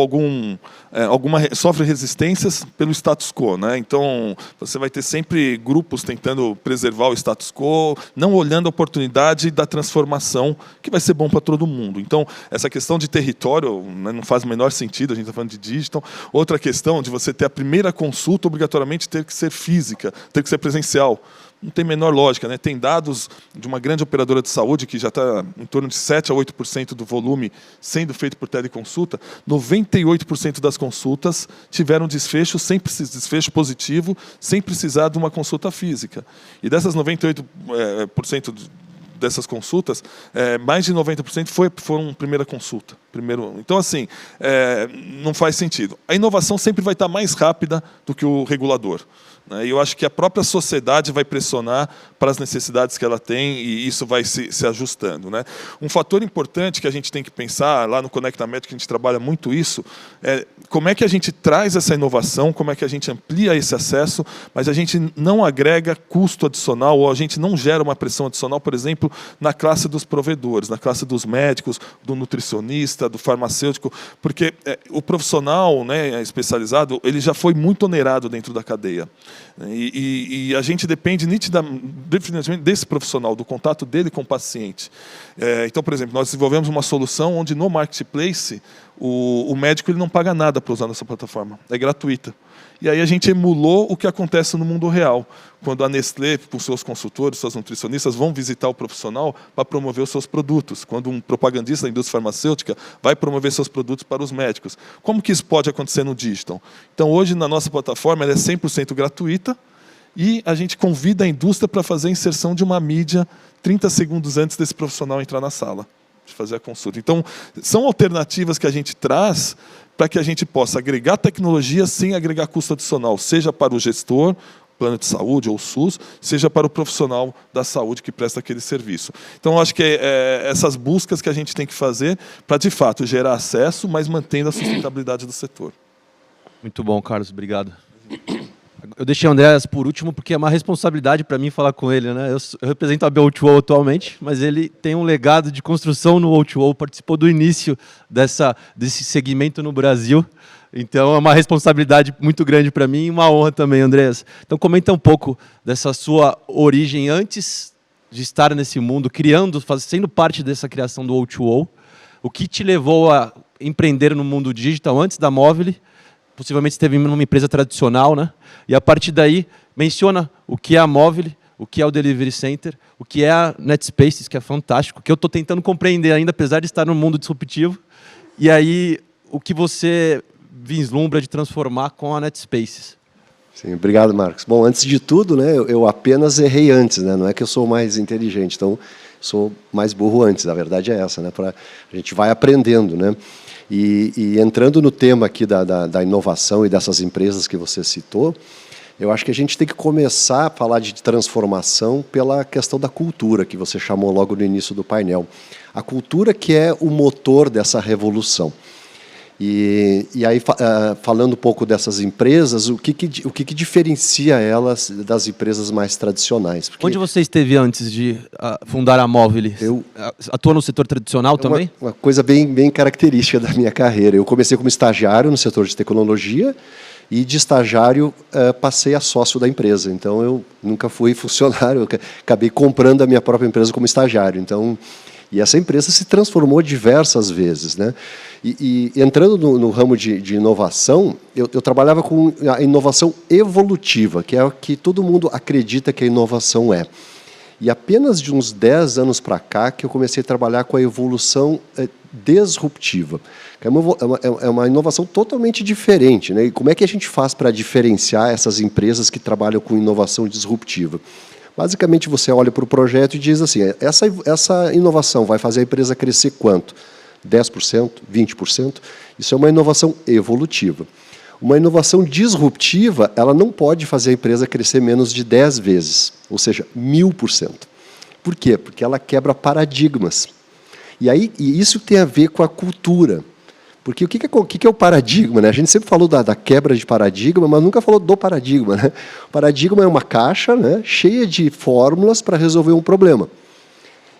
sofre resistências pelo status quo, né? Então você vai ter sempre grupos tentando preservar o status quo, não olhando a oportunidade da transformação que vai ser bom para todo mundo. Então essa questão de território, né, não faz o menor sentido. A gente está falando de digital. Outra questão de você ter a primeira consulta obrigatoriamente ter que ser física, ter que ser presencial. Não tem menor lógica, né? Tem dados de uma grande operadora de saúde que já está em torno de 7 a 8% do volume sendo feito por teleconsulta. 98% das consultas tiveram desfecho positivo, sem precisar de uma consulta física. E dessas 98% dessas consultas, mais de 90% foram primeira consulta. Então, assim, não faz sentido. A inovação sempre vai estar mais rápida do que o regulador. né? E eu acho que a própria sociedade vai pressionar para as necessidades que ela tem e isso vai se ajustando, né? Um fator importante que a gente tem que pensar, lá no Conecta Médica a gente trabalha muito isso, é como é que a gente traz essa inovação, como é que a gente amplia esse acesso, mas a gente não agrega custo adicional ou a gente não gera uma pressão adicional, por exemplo, na classe dos provedores, na classe dos médicos, do nutricionista, do farmacêutico, porque o profissional, né, especializado, ele já foi muito onerado dentro da cadeia. E a gente depende definitivamente desse profissional, do contato dele com o paciente. Então, por exemplo, nós desenvolvemos uma solução onde no Marketplace o médico ele não paga nada para usar nossa plataforma, é gratuita. E aí a gente emulou o que acontece no mundo real, quando a Nestlé, com seus consultores, seus nutricionistas, vão visitar o profissional para promover os seus produtos, quando um propagandista da indústria farmacêutica vai promover seus produtos para os médicos. Como que isso pode acontecer no digital? Então, hoje, na nossa plataforma, ela é 100% gratuita e a gente convida a indústria para fazer a inserção de uma mídia 30 segundos antes desse profissional entrar na sala, de fazer a consulta. Então, são alternativas que a gente traz para que a gente possa agregar tecnologia sem agregar custo adicional, seja para o gestor, plano de saúde ou o SUS, seja para o profissional da saúde que presta aquele serviço. Então, eu acho que essas buscas que a gente tem que fazer para, de fato, gerar acesso, mas mantendo a sustentabilidade do setor. Muito bom, Carlos, obrigado. Eu deixei o Andreas por último porque é uma responsabilidade para mim falar com ele, né? Eu represento a O2O atualmente, mas ele tem um legado de construção no O2O, participou do início desse segmento no Brasil. Então é uma responsabilidade muito grande para mim e uma honra também, Andreas. Então comenta um pouco dessa sua origem antes de estar nesse mundo, sendo parte dessa criação do O2O. O que te levou a empreender no mundo digital antes da Movile? Possivelmente esteve numa empresa tradicional, né? E a partir daí, menciona o que é a Movile, o que é o Delivery Center, o que é a NetSpaces, que é fantástico, que eu estou tentando compreender ainda, apesar de estar no mundo disruptivo. E aí, o que você vislumbra de transformar com a NetSpaces? Sim, obrigado, Marcos. Bom, antes de tudo, né, eu apenas errei antes, né? Não é que eu sou mais inteligente, então sou mais burro antes, a verdade é essa, né? A gente vai aprendendo, né? E entrando no tema aqui da inovação e dessas empresas que você citou, eu acho que a gente tem que começar a falar de transformação pela questão da cultura, que você chamou logo no início do painel. A cultura que é o motor dessa revolução. E aí, falando um pouco dessas empresas, o que diferencia elas das empresas mais tradicionais? Porque onde você esteve antes de fundar a Movile? Eu atua no setor tradicional também? Uma coisa bem característica da minha carreira. Eu comecei como estagiário no setor de tecnologia e de estagiário passei a sócio da empresa. Então, eu nunca fui funcionário, eu acabei comprando a minha própria empresa como estagiário. Então, e essa empresa se transformou diversas vezes, né? E entrando no ramo de inovação, eu trabalhava com a inovação evolutiva, que é o que todo mundo acredita que a inovação é. E apenas de uns 10 anos para cá que eu comecei a trabalhar com a evolução disruptiva. É uma inovação totalmente diferente, né? E como é que a gente faz para diferenciar essas empresas que trabalham com inovação disruptiva? Basicamente, você olha para o projeto e diz assim, essa inovação vai fazer a empresa crescer quanto? 10%, 20%? Isso é uma inovação evolutiva. Uma inovação disruptiva, ela não pode fazer a empresa crescer menos de 10 vezes, ou seja, 1000%. Por quê? Porque ela quebra paradigmas. E isso tem a ver com a cultura. Porque o que é o paradigma, né? A gente sempre falou da quebra de paradigma, mas nunca falou do paradigma, né? O paradigma é uma caixa, né, cheia de fórmulas para resolver um problema.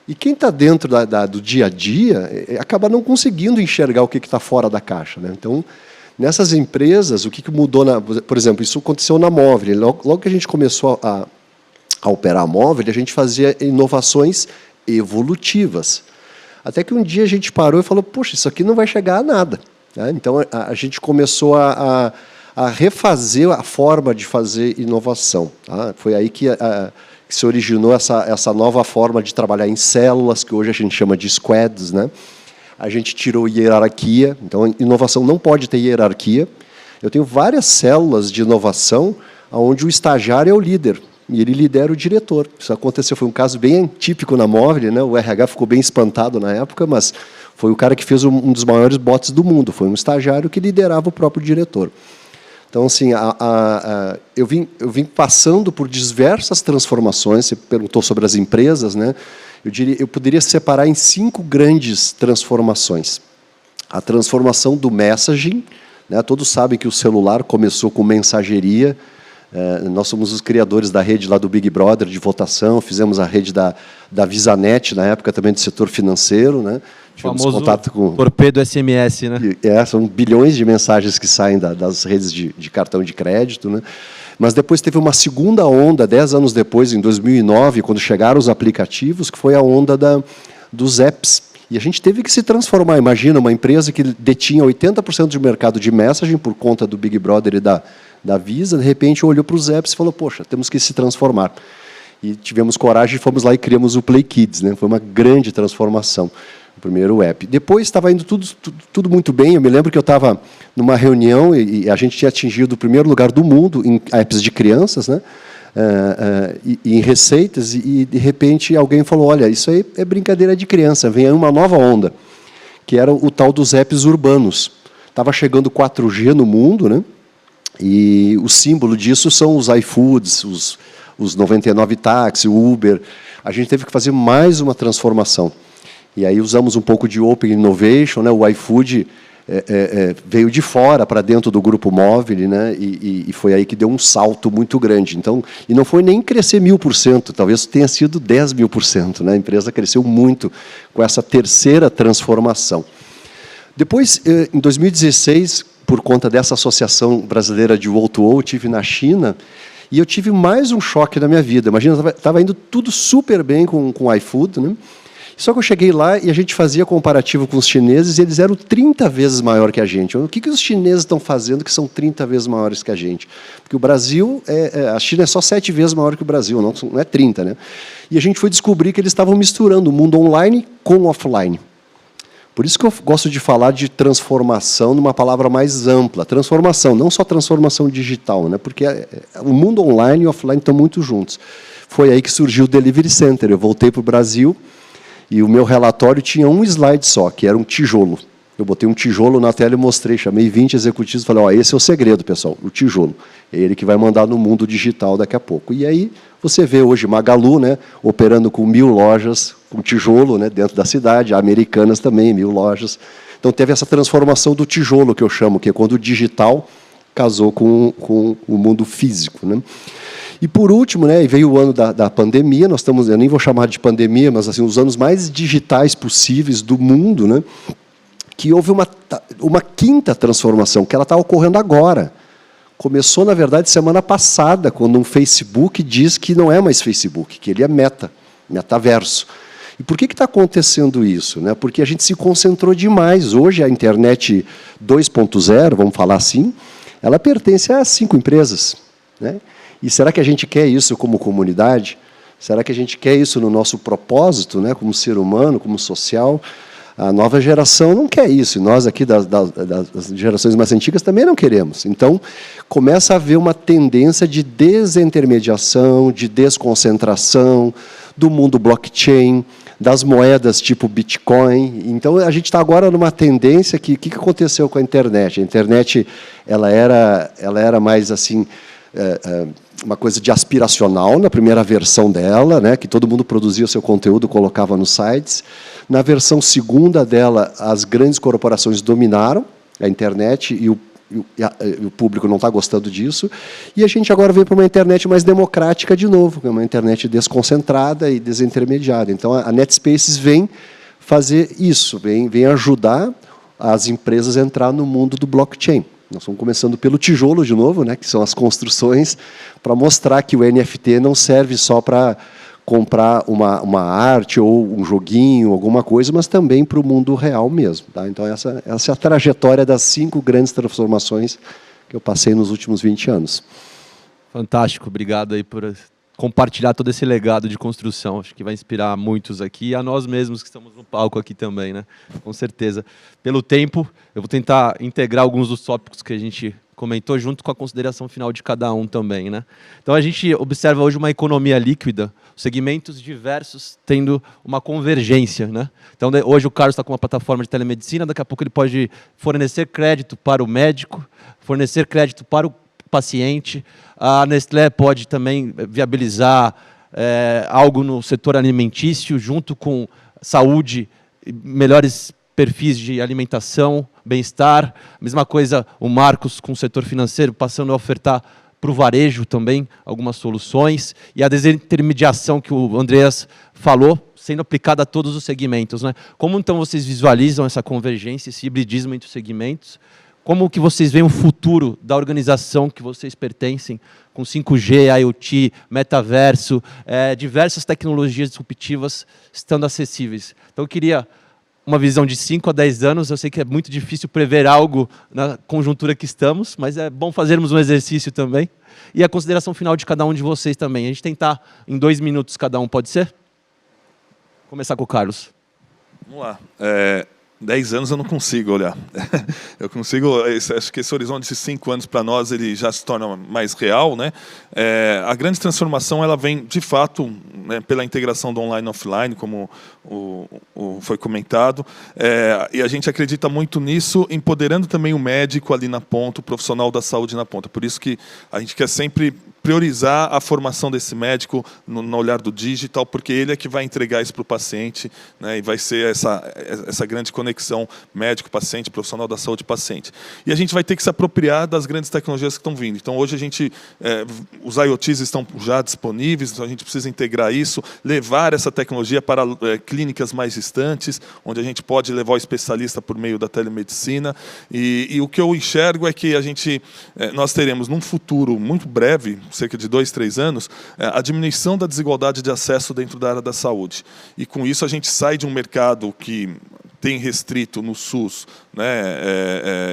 E quem está dentro do dia a dia acaba não conseguindo enxergar o que está fora da caixa, né? Então, nessas empresas, o que mudou, por exemplo, isso aconteceu na Movile. Logo que a gente começou a operar a Movile, a gente fazia inovações evolutivas. Até que um dia a gente parou e falou, poxa, isso aqui não vai chegar a nada. Então, a gente começou a refazer a forma de fazer inovação. Foi aí que se originou essa nova forma de trabalhar em células, que hoje a gente chama de squads, né? A gente tirou hierarquia, então inovação não pode ter hierarquia. Eu tenho várias células de inovação onde o estagiário é o líder, e ele lidera o diretor. Isso aconteceu, foi um caso bem típico na Movile, né? O RH ficou bem espantado na época, mas foi o cara que fez um dos maiores bots do mundo, foi um estagiário que liderava o próprio diretor. Então, assim, eu vim passando por diversas transformações. Você perguntou sobre as empresas, né? Eu poderia separar em 5 grandes transformações. A transformação do messaging, né? Todos sabem que o celular começou com mensageria. Nós somos os criadores da rede lá do Big Brother de votação, fizemos a rede da VisaNet, na época também do setor financeiro, né? Tivemos contato com torpedo SMS, né? São bilhões de mensagens que saem das redes de cartão de crédito, né? Mas depois teve uma segunda onda, 10 anos depois, em 2009, quando chegaram os aplicativos, que foi a onda dos apps. E a gente teve que se transformar. Imagina, uma empresa que detinha 80% do mercado de messaging por conta do Big Brother e da Visa, de repente olhou para os apps e falou, poxa, temos que se transformar. E tivemos coragem, fomos lá e criamos o Play Kids, né? Foi uma grande transformação, o primeiro app. Depois estava indo tudo muito bem. Eu me lembro que eu estava numa reunião e a gente tinha atingido o primeiro lugar do mundo em apps de crianças, né? E em receitas, e de repente alguém falou, olha, isso aí é brincadeira de criança, vem aí uma nova onda, que era o tal dos apps urbanos. Estava chegando 4G no mundo, né? E o símbolo disso são os iFoods, os 99 táxi, o Uber. A gente teve que fazer mais uma transformação. E aí usamos um pouco de Open Innovation, né? O iFood veio de fora para dentro do grupo móvel, né? E foi aí que deu um salto muito grande. Então, e não foi nem crescer 1000%, talvez tenha sido 10.000%, né? A empresa cresceu muito com essa terceira transformação. Depois, em 2016, por conta dessa associação brasileira de O2O, eu estive na China e eu tive mais um choque na minha vida. Imagina, estava indo tudo super bem com o iFood, né? Só que eu cheguei lá e a gente fazia comparativo com os chineses e eles eram 30 vezes maior que a gente. O que os chineses estão fazendo que são 30 vezes maiores que a gente? Porque o Brasil, a China é só 7 vezes maior que o Brasil, não é 30, né? E a gente foi descobrir que eles estavam misturando o mundo online com o offline. Por isso que eu gosto de falar de transformação numa palavra mais ampla. Transformação, não só transformação digital, né? Porque o mundo online e o offline estão muito juntos. Foi aí que surgiu o Delivery Center. Eu voltei para o Brasil e o meu relatório tinha um slide só, que era um tijolo. Eu botei um tijolo na tela e mostrei, chamei 20 executivos e falei, ó, esse é o segredo, pessoal, o tijolo. É ele que vai mandar no mundo digital daqui a pouco. E aí você vê hoje Magalu, né, operando com 1000 lojas, com tijolo, né, dentro da cidade, Americanas também, 1000 lojas. Então teve essa transformação do tijolo, que eu chamo, que é quando o digital casou com o mundo físico, né? E, por último, né, veio o ano da pandemia, nós estamos, eu nem vou chamar de pandemia, mas assim, os anos mais digitais possíveis do mundo, né, que houve uma quinta transformação, que ela está ocorrendo agora. Começou, na verdade, semana passada, quando um Facebook diz que não é mais Facebook, que ele é metaverso. E por que está acontecendo isso? Né? Porque a gente se concentrou demais. Hoje, a internet 2.0, vamos falar assim, ela pertence a 5 empresas, né? E será que a gente quer isso como comunidade? Será que a gente quer isso no nosso propósito, né, como ser humano, como social? A nova geração não quer isso, e nós aqui das gerações mais antigas também não queremos. Então, começa a haver uma tendência de desintermediação, de desconcentração do mundo blockchain, das moedas tipo Bitcoin. Então, a gente está agora numa tendência que... O que aconteceu com a internet? A internet ela era mais assim... uma coisa de aspiracional na primeira versão dela, né, que todo mundo produzia o seu conteúdo, colocava nos sites. Na versão segunda dela, as grandes corporações dominaram a internet e o público não está gostando disso. E a gente agora vem para uma internet mais democrática de novo, que é uma internet desconcentrada e desintermediada. Então, a NetSpaces vem fazer isso, vem ajudar as empresas a entrar no mundo do blockchain. Nós estamos começando pelo tijolo de novo, né, que são as construções, para mostrar que o NFT não serve só para comprar uma arte ou um joguinho, alguma coisa, mas também para o mundo real mesmo. Tá? Então, essa é a trajetória das 5 grandes transformações que eu passei nos últimos 20 anos. Fantástico, obrigado aí por compartilhar todo esse legado de construção. Acho que vai inspirar muitos aqui e a nós mesmos que estamos no palco aqui também, né? Com certeza. Pelo tempo, eu vou tentar integrar alguns dos tópicos que a gente comentou, junto com a consideração final de cada um também, né? Então a gente observa hoje uma economia líquida, segmentos diversos tendo uma convergência, né? Então hoje o Carlos está com uma plataforma de telemedicina, daqui a pouco ele pode fornecer crédito para o médico, fornecer crédito para o paciente, a Nestlé pode também viabilizar algo no setor alimentício, junto com saúde, melhores perfis de alimentação, bem-estar. Mesma coisa o Marcos com o setor financeiro, passando a ofertar para o varejo também algumas soluções. E a desintermediação que o Andreas falou, sendo aplicada a todos os segmentos, né? Como então vocês visualizam essa convergência, esse hibridismo entre os segmentos? Como que vocês veem o futuro da organização que vocês pertencem, com 5G, IoT, metaverso, diversas tecnologias disruptivas estando acessíveis? Então eu queria uma visão de 5 a 10 anos, eu sei que é muito difícil prever algo na conjuntura que estamos, mas é bom fazermos um exercício também. E a consideração final de cada um de vocês também. A gente tentar em 2 minutos cada um, pode ser? Vou começar com o Carlos. Vamos lá. 10 anos eu não consigo olhar. Eu consigo, acho que esse horizonte de 5 anos para nós ele já se torna mais real, né? A grande transformação ela vem de fato, né, pela integração do online e offline, como foi comentado, e a gente acredita muito nisso, empoderando também o médico ali na ponta, o profissional da saúde na ponta. Por isso que a gente quer sempre priorizar a formação desse médico no olhar do digital, porque ele é que vai entregar isso para o paciente, né, e vai ser essa grande conexão médico-paciente, profissional da saúde-paciente. E a gente vai ter que se apropriar das grandes tecnologias que estão vindo. Então, hoje, os IoTs estão já disponíveis, então a gente precisa integrar isso, levar essa tecnologia para clínicas mais distantes, onde a gente pode levar o especialista por meio da telemedicina. E o que eu enxergo é que nós teremos, num futuro muito breve, cerca de 2, 3 anos, a diminuição da desigualdade de acesso dentro da área da saúde. E com isso a gente sai de um mercado que tem restrito no SUS, né,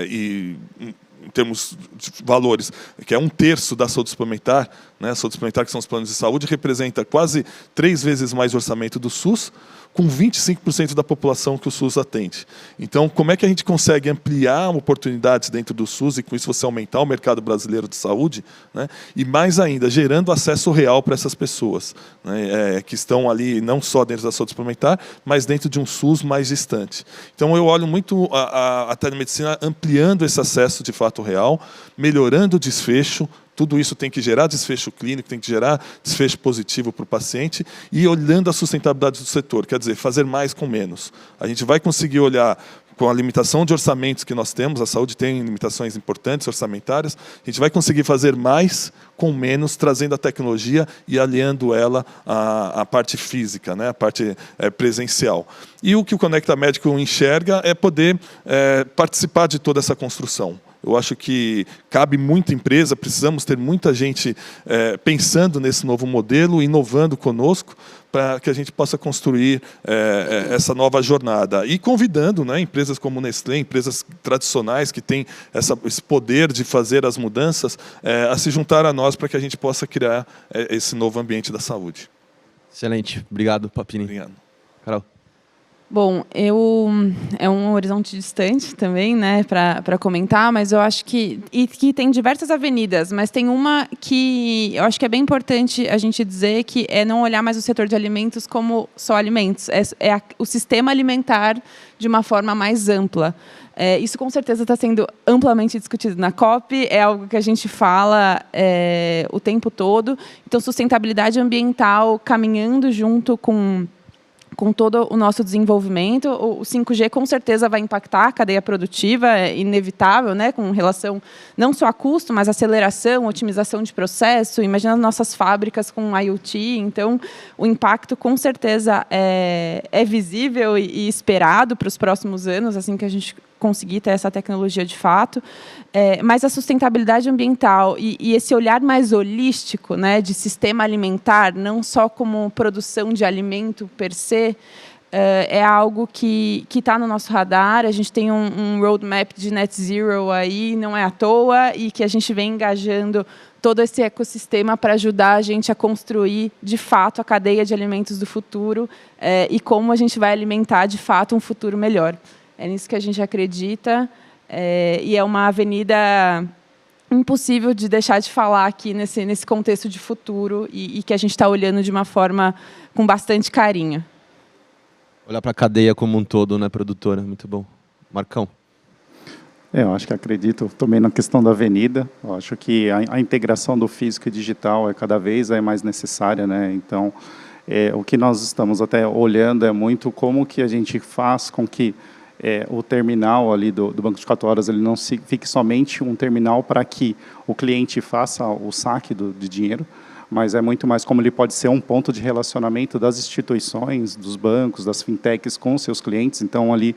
e em termos de valores, que é 1/3 da saúde suplementar, né, a saúde suplementar, que são os planos de saúde, representa quase 3 vezes mais o orçamento do SUS, com 25% da população que o SUS atende. Então, como é que a gente consegue ampliar oportunidades dentro do SUS e, com isso, você aumentar o mercado brasileiro de saúde, né? E, mais ainda, gerando acesso real para essas pessoas, né, que estão ali não só dentro da saúde suplementar, mas dentro de um SUS mais distante. Então, eu olho muito a telemedicina ampliando esse acesso de fato real, melhorando o desfecho. Tudo isso tem que gerar desfecho clínico, tem que gerar desfecho positivo para o paciente e olhando a sustentabilidade do setor, quer dizer, fazer mais com menos. A gente vai conseguir olhar com a limitação de orçamentos que nós temos, a saúde tem limitações importantes orçamentárias, a gente vai conseguir fazer mais com menos, trazendo a tecnologia e aliando ela à parte física, né, a parte presencial. E o que o Conecta Médico enxerga é poder participar de toda essa construção. Eu acho que cabe muita empresa, precisamos ter muita gente pensando nesse novo modelo, inovando conosco, para que a gente possa construir essa nova jornada. E convidando, né, empresas como Nestlé, empresas tradicionais que têm esse poder de fazer as mudanças, a se juntar a nós para que a gente possa criar esse novo ambiente da saúde. Excelente. Obrigado, Papini. Obrigado. Carol. Bom, é um horizonte distante também, né, para comentar, mas eu acho que tem diversas avenidas, mas tem uma que eu acho que é bem importante a gente dizer, que é não olhar mais o setor de alimentos como só alimentos, o sistema alimentar de uma forma mais ampla. Isso com certeza está sendo amplamente discutido na COP, é algo que a gente fala o tempo todo. Então, sustentabilidade ambiental caminhando junto com todo o nosso desenvolvimento. O 5G com certeza vai impactar a cadeia produtiva, é inevitável, né, com relação não só a custo, mas aceleração, otimização de processo. Imagina as nossas fábricas com IoT, então o impacto com certeza é visível e esperado para os próximos anos, assim que a gente conseguir ter essa tecnologia de fato, mas a sustentabilidade ambiental e esse olhar mais holístico, né, de sistema alimentar, não só como produção de alimento per se, é algo que está no nosso radar. A gente tem um roadmap de net zero aí, não é à toa, e que a gente vem engajando todo esse ecossistema para ajudar a gente a construir, de fato, a cadeia de alimentos do futuro e como a gente vai alimentar, de fato, um futuro melhor. É nisso que a gente acredita, e é uma avenida impossível de deixar de falar aqui nesse contexto de futuro e que a gente está olhando de uma forma com bastante carinho. Olhar para a cadeia como um todo, né, produtora? Muito bom. Marcão. Eu acho que acredito também na questão da avenida. Eu acho que a integração do físico e digital cada vez mais necessária, né? Então, o que nós estamos até olhando é muito como que a gente faz com que o terminal ali do Banco de 4 Horas ele não fique somente um terminal para que o cliente faça o saque de dinheiro, mas é muito mais como ele pode ser um ponto de relacionamento das instituições, dos bancos, das fintechs com seus clientes. Então, ali,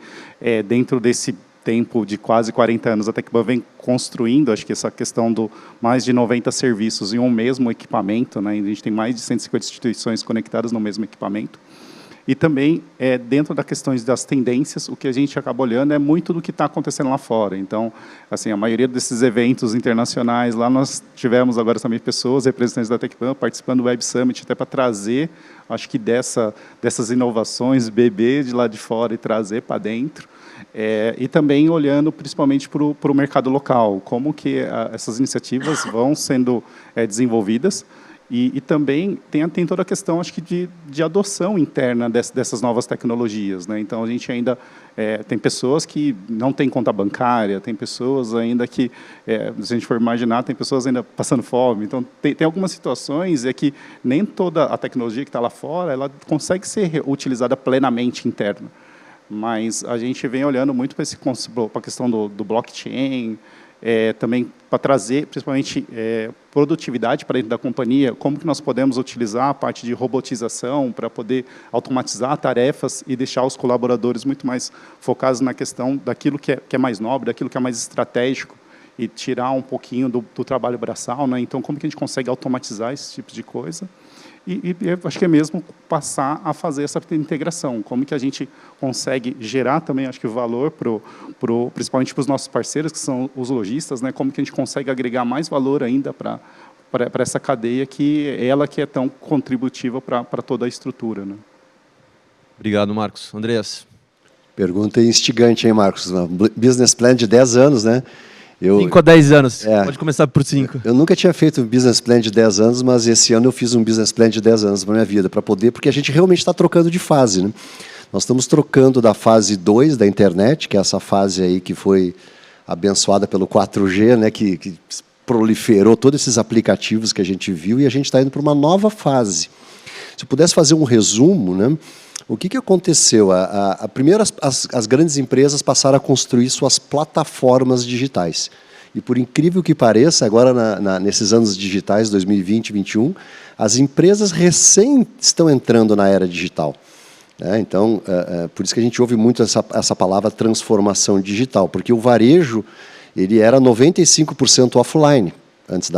dentro desse tempo de quase 40 anos, a Tecban vem construindo, acho que essa questão do mais de 90 serviços em um mesmo equipamento, né? A gente tem mais de 150 instituições conectadas no mesmo equipamento. E também, dentro das questões das tendências, o que a gente acaba olhando é muito do que está acontecendo lá fora. Então, assim, a maioria desses eventos internacionais, lá nós tivemos agora também pessoas, representantes da Tecban, participando do Web Summit, até para trazer, acho que dessas inovações, beber de lá de fora e trazer para dentro. E também olhando principalmente para o mercado local, como que essas iniciativas vão sendo desenvolvidas. E também tem toda a questão, acho que, de adoção interna dessas novas tecnologias, né? Então, a gente ainda tem pessoas que não têm conta bancária, tem pessoas ainda que, se a gente for imaginar, tem pessoas ainda passando fome. Então, tem algumas situações que nem toda a tecnologia que está lá fora, ela consegue ser utilizada plenamente interna. Mas a gente vem olhando muito para a questão do blockchain, também para trazer, principalmente, produtividade para dentro da companhia, como que nós podemos utilizar a parte de robotização para poder automatizar tarefas e deixar os colaboradores muito mais focados na questão daquilo que é mais nobre, daquilo que é mais estratégico, e tirar um pouquinho do trabalho braçal, né? Então, como que a gente consegue automatizar esse tipo de coisa? E acho que é mesmo passar a fazer essa integração. Como que a gente consegue gerar também, acho que, valor, principalmente para os nossos parceiros, que são os lojistas, né? Como que a gente consegue agregar mais valor ainda para essa cadeia, que é tão contributiva para toda a estrutura, né? Obrigado, Marcos. Andreas. Pergunta instigante, hein, Marcos? Business plan de 10 anos, né? 5 a 10 anos, pode começar por 5. Eu nunca tinha feito um business plan de 10 anos, mas esse ano eu fiz um business plan de 10 anos para a minha vida, porque a gente realmente está trocando de fase, né? Nós estamos trocando da fase 2 da internet, que é essa fase aí que foi abençoada pelo 4G, né, que proliferou todos esses aplicativos que a gente viu, e a gente está indo para uma nova fase. Se eu pudesse fazer um resumo, né, o que aconteceu? Primeiro, as grandes empresas passaram a construir suas plataformas digitais. E, por incrível que pareça, agora, nesses anos digitais, 2020 e 2021, as empresas recém estão entrando na era digital. Então, por isso que a gente ouve muito essa palavra transformação digital, porque o varejo ele era 95% offline antes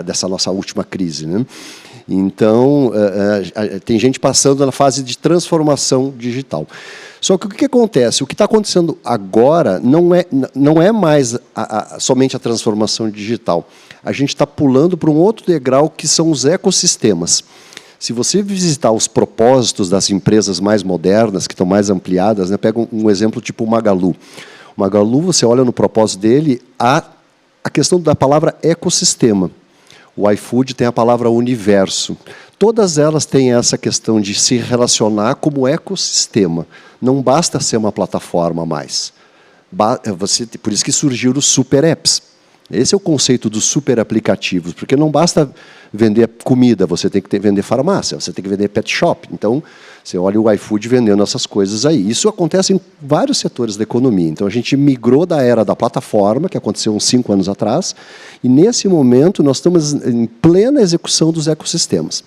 dessa nossa última crise, né? Então, tem gente passando na fase de transformação digital. Só que o que acontece? O que está acontecendo agora não é mais somente a transformação digital. A gente está pulando para um outro degrau, que são os ecossistemas. Se você visitar os propósitos das empresas mais modernas, que estão mais ampliadas, né, pega um exemplo tipo o Magalu. O Magalu, você olha no propósito dele, a questão da palavra ecossistema. O iFood tem a palavra universo. Todas elas têm essa questão de se relacionar como ecossistema. Não basta ser uma plataforma mais. Por isso que surgiram os super apps. Esse é o conceito dos super aplicativos, porque não basta vender comida, você tem que vender farmácia, você tem que vender pet shop. Então, você olha o iFood vendendo essas coisas aí. Isso acontece em vários setores da economia. Então, a gente migrou da era da plataforma, que aconteceu uns 5 anos atrás, e, nesse momento, nós estamos em plena execução dos ecossistemas.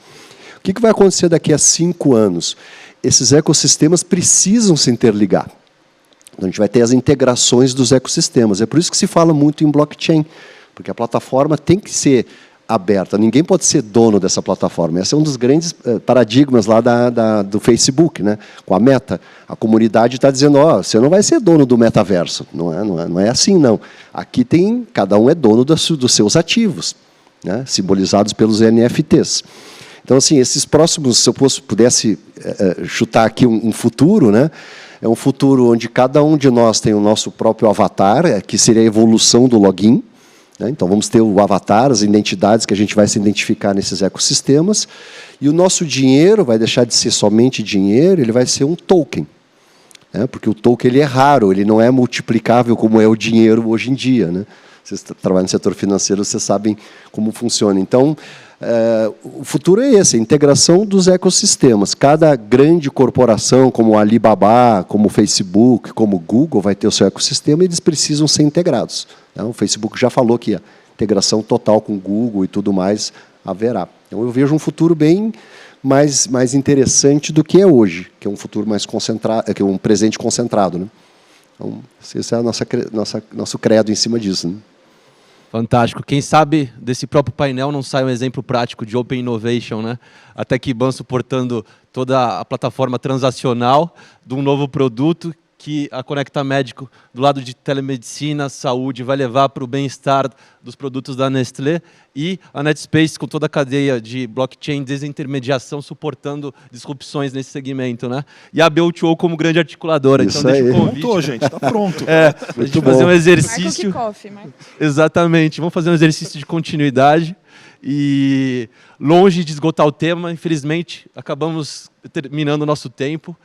O que vai acontecer daqui a 5 anos? Esses ecossistemas precisam se interligar. Então, a gente vai ter as integrações dos ecossistemas. É por isso que se fala muito em blockchain, porque a plataforma tem que ser aberta. Ninguém pode ser dono dessa plataforma. Esse é um dos grandes paradigmas lá do Facebook, né? Com a Meta. A comunidade está dizendo, você não vai ser dono do metaverso. Não é assim, não. Aqui cada um é dono dos seus ativos, né? Simbolizados pelos NFTs. Então, assim, esses próximos, se eu pudesse chutar aqui um futuro, né? É um futuro onde cada um de nós tem o nosso próprio avatar, que seria a evolução do login. né? Então, vamos ter o avatar, as identidades que a gente vai se identificar nesses ecossistemas, e o nosso dinheiro vai deixar de ser somente dinheiro, ele vai ser um token. Né? Porque o token ele é raro, ele não é multiplicável como é o dinheiro hoje em dia, né? Vocês trabalham no setor financeiro, vocês sabem como funciona. Então, o futuro é esse, a integração dos ecossistemas. Cada grande corporação, como o Alibaba, como o Facebook, como o Google, vai ter o seu ecossistema e eles precisam ser integrados. O Facebook já falou que a integração total com o Google e tudo mais haverá. Então, eu vejo um futuro bem mais interessante do que é hoje, que é um futuro mais concentrado, que é um presente concentrado, né? Então, esse é o nosso credo em cima disso, né? Fantástico. Quem sabe desse próprio painel não sai um exemplo prático de Open Innovation, né? A TecBan suportando toda a plataforma transacional de um novo produto que a Conecta Médico, do lado de telemedicina, saúde, vai levar para o bem-estar dos produtos da Nestlé, e a NetSpace com toda a cadeia de blockchain, desintermediação, suportando disrupções nesse segmento, né? E a BO2O como grande articuladora. Isso então, deixa o convite. Pronto, gente, está pronto. A gente fazer um exercício. Marca. Exatamente. Vamos fazer um exercício de continuidade. E longe de esgotar o tema, infelizmente, acabamos terminando o nosso tempo.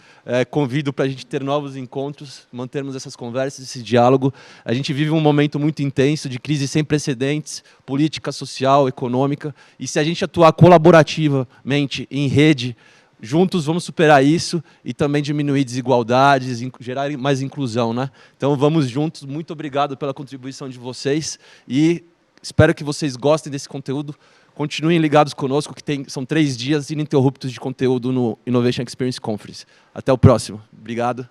Convido para a gente ter novos encontros, mantermos essas conversas, esse diálogo. A gente vive um momento muito intenso de crise sem precedentes, política, social, econômica. E se a gente atuar colaborativamente, em rede, juntos vamos superar isso e também diminuir desigualdades, gerar mais inclusão, né? Então vamos juntos. Muito obrigado pela contribuição de vocês e espero que vocês gostem desse conteúdo. Continuem ligados conosco, que são 3 dias ininterruptos de conteúdo no Innovation Experience Conference. Até o próximo. Obrigado.